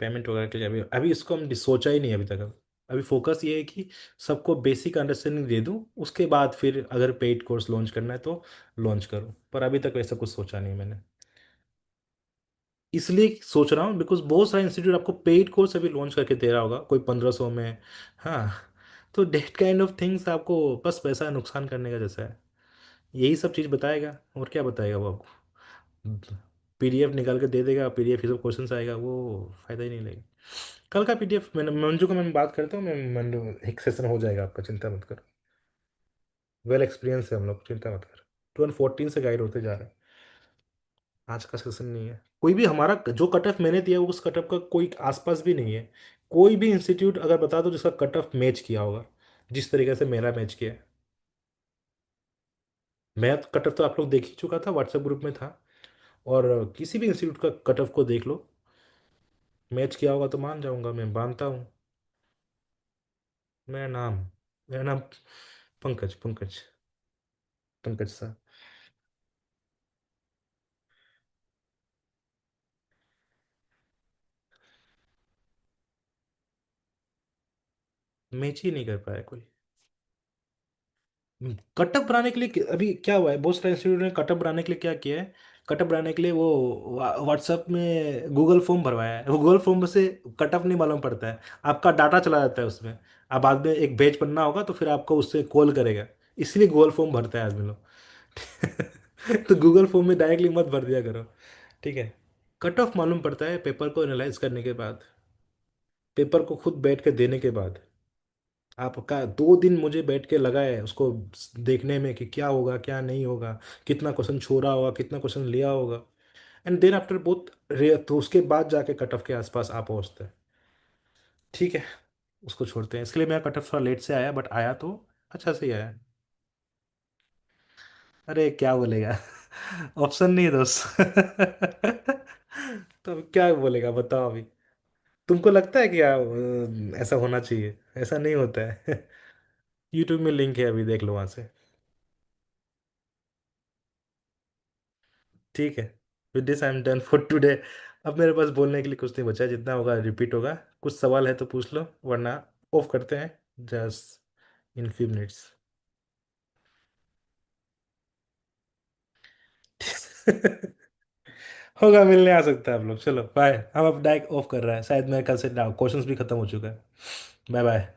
पेमेंट वगैरह के लिए। अभी अभी इसको हम सोचा ही नहीं अभी तक। अभी फोकस ये है कि सबको बेसिक अंडरस्टैंडिंग दे दूं, उसके बाद फिर अगर पेड कोर्स लॉन्च करना है तो लॉन्च करूं। पर अभी तक वैसा कुछ सोचा नहीं मैंने, इसलिए सोच रहा हूँ बिकॉज बहुत सारे इंस्टीट्यूट आपको पेड कोर्स अभी लॉन्च करके दे रहा होगा, कोई 1500 में। हाँ, तो डेट काइंड ऑफ थिंग्स आपको बस पैसा नुकसान करने का जैसा है, यही सब चीज़ बताएगा और क्या बताएगा वो आपको। पीडीएफ निकाल के दे देगा, पीडीएफ ही सब क्वेश्चंस आएगा, वो फ़ायदा ही नहीं लगेगा। कल का पीडीएफ मैंने मंजू को मैं बात करता हूँ, मैं मंजू एक सेशन हो जाएगा आपका, चिंता मत करो। वेल एक्सपीरियंस है हम लोग, चिंता मत करो। 2014 से गाइड होते जा रहे हैं, आज का सेशन नहीं है। कोई भी हमारा जो कट ऑफ मैंने दिया उस कट ऑफ का कोई आसपास भी नहीं है। कोई भी इंस्टीट्यूट अगर बता दो जिसका कट ऑफ मैच किया होगा जिस तरीके से मेरा मैच किया है। मैं कट ऑफ तो आप लोग देख ही चुका था, व्हाट्सएप ग्रुप में था। और किसी भी इंस्टीट्यूट का कट ऑफ को देख लो, मैच किया होगा तो मान जाऊंगा, मैं मानता हूँ। मेरा नाम मेरा नाम पंकज, पंकज, पंकज सर। मैच ही नहीं कर पाया कोई। कटअप बनाने के लिए अभी क्या हुआ है, बहुत सारे इंस्टीट्यूट ने कटअप बनाने के लिए क्या किया है, कटअप बनाने के लिए वो व्हाट्सएप में गूगल फॉर्म भरवाया है। वो गूगल फॉर्म से कटअप नहीं मालूम पड़ता है, आपका डाटा चला जाता है उसमें। अब बाद में एक बैच बनना होगा तो फिर आपको उससे कॉल करेगा, इसलिए गूगल फॉर्म भरता है आदमी लोग। तो गूगल फॉर्म में डायरेक्टली मत भर दिया करो, ठीक है। कट ऑफ मालूम पड़ता है पेपर को एनालाइज करने के बाद, पेपर को खुद बैठ के देने के बाद। आपका 2 दिन मुझे बैठ के लगा है उसको देखने में कि क्या होगा क्या नहीं होगा, कितना क्वेश्चन छोड़ा होगा कितना क्वेश्चन लिया होगा। एंड देन आफ्टर बहुत रेयर, तो उसके बाद जाके कट ऑफ के आसपास आप पहुंचते हैं। ठीक है, उसको छोड़ते हैं, इसके लिए मेरा कट ऑफ थोड़ा लेट से आया, बट आया तो अच्छा से ही आया। अरे क्या बोलेगा। ऑप्शन नहीं है दोस्त। तो अब क्या बोलेगा बताओ अभी। तुमको लगता है कि ऐसा होना चाहिए, ऐसा नहीं होता है। यूट्यूब में लिंक है, अभी देख लो वहां से। ठीक है, with this I am done for today. अब मेरे पास बोलने के लिए कुछ नहीं बचा, जितना होगा रिपीट होगा। कुछ सवाल है तो पूछ लो, वरना ऑफ करते हैं जस्ट इन फ्यू मिनट्स। होगा, मिलने आ सकता है आप लोग। चलो बाय, हम अब डाइक ऑफ कर रहे हैं, शायद मेरे ख्याल से क्वेश्चंस भी खत्म हो चुका है। Bye bye.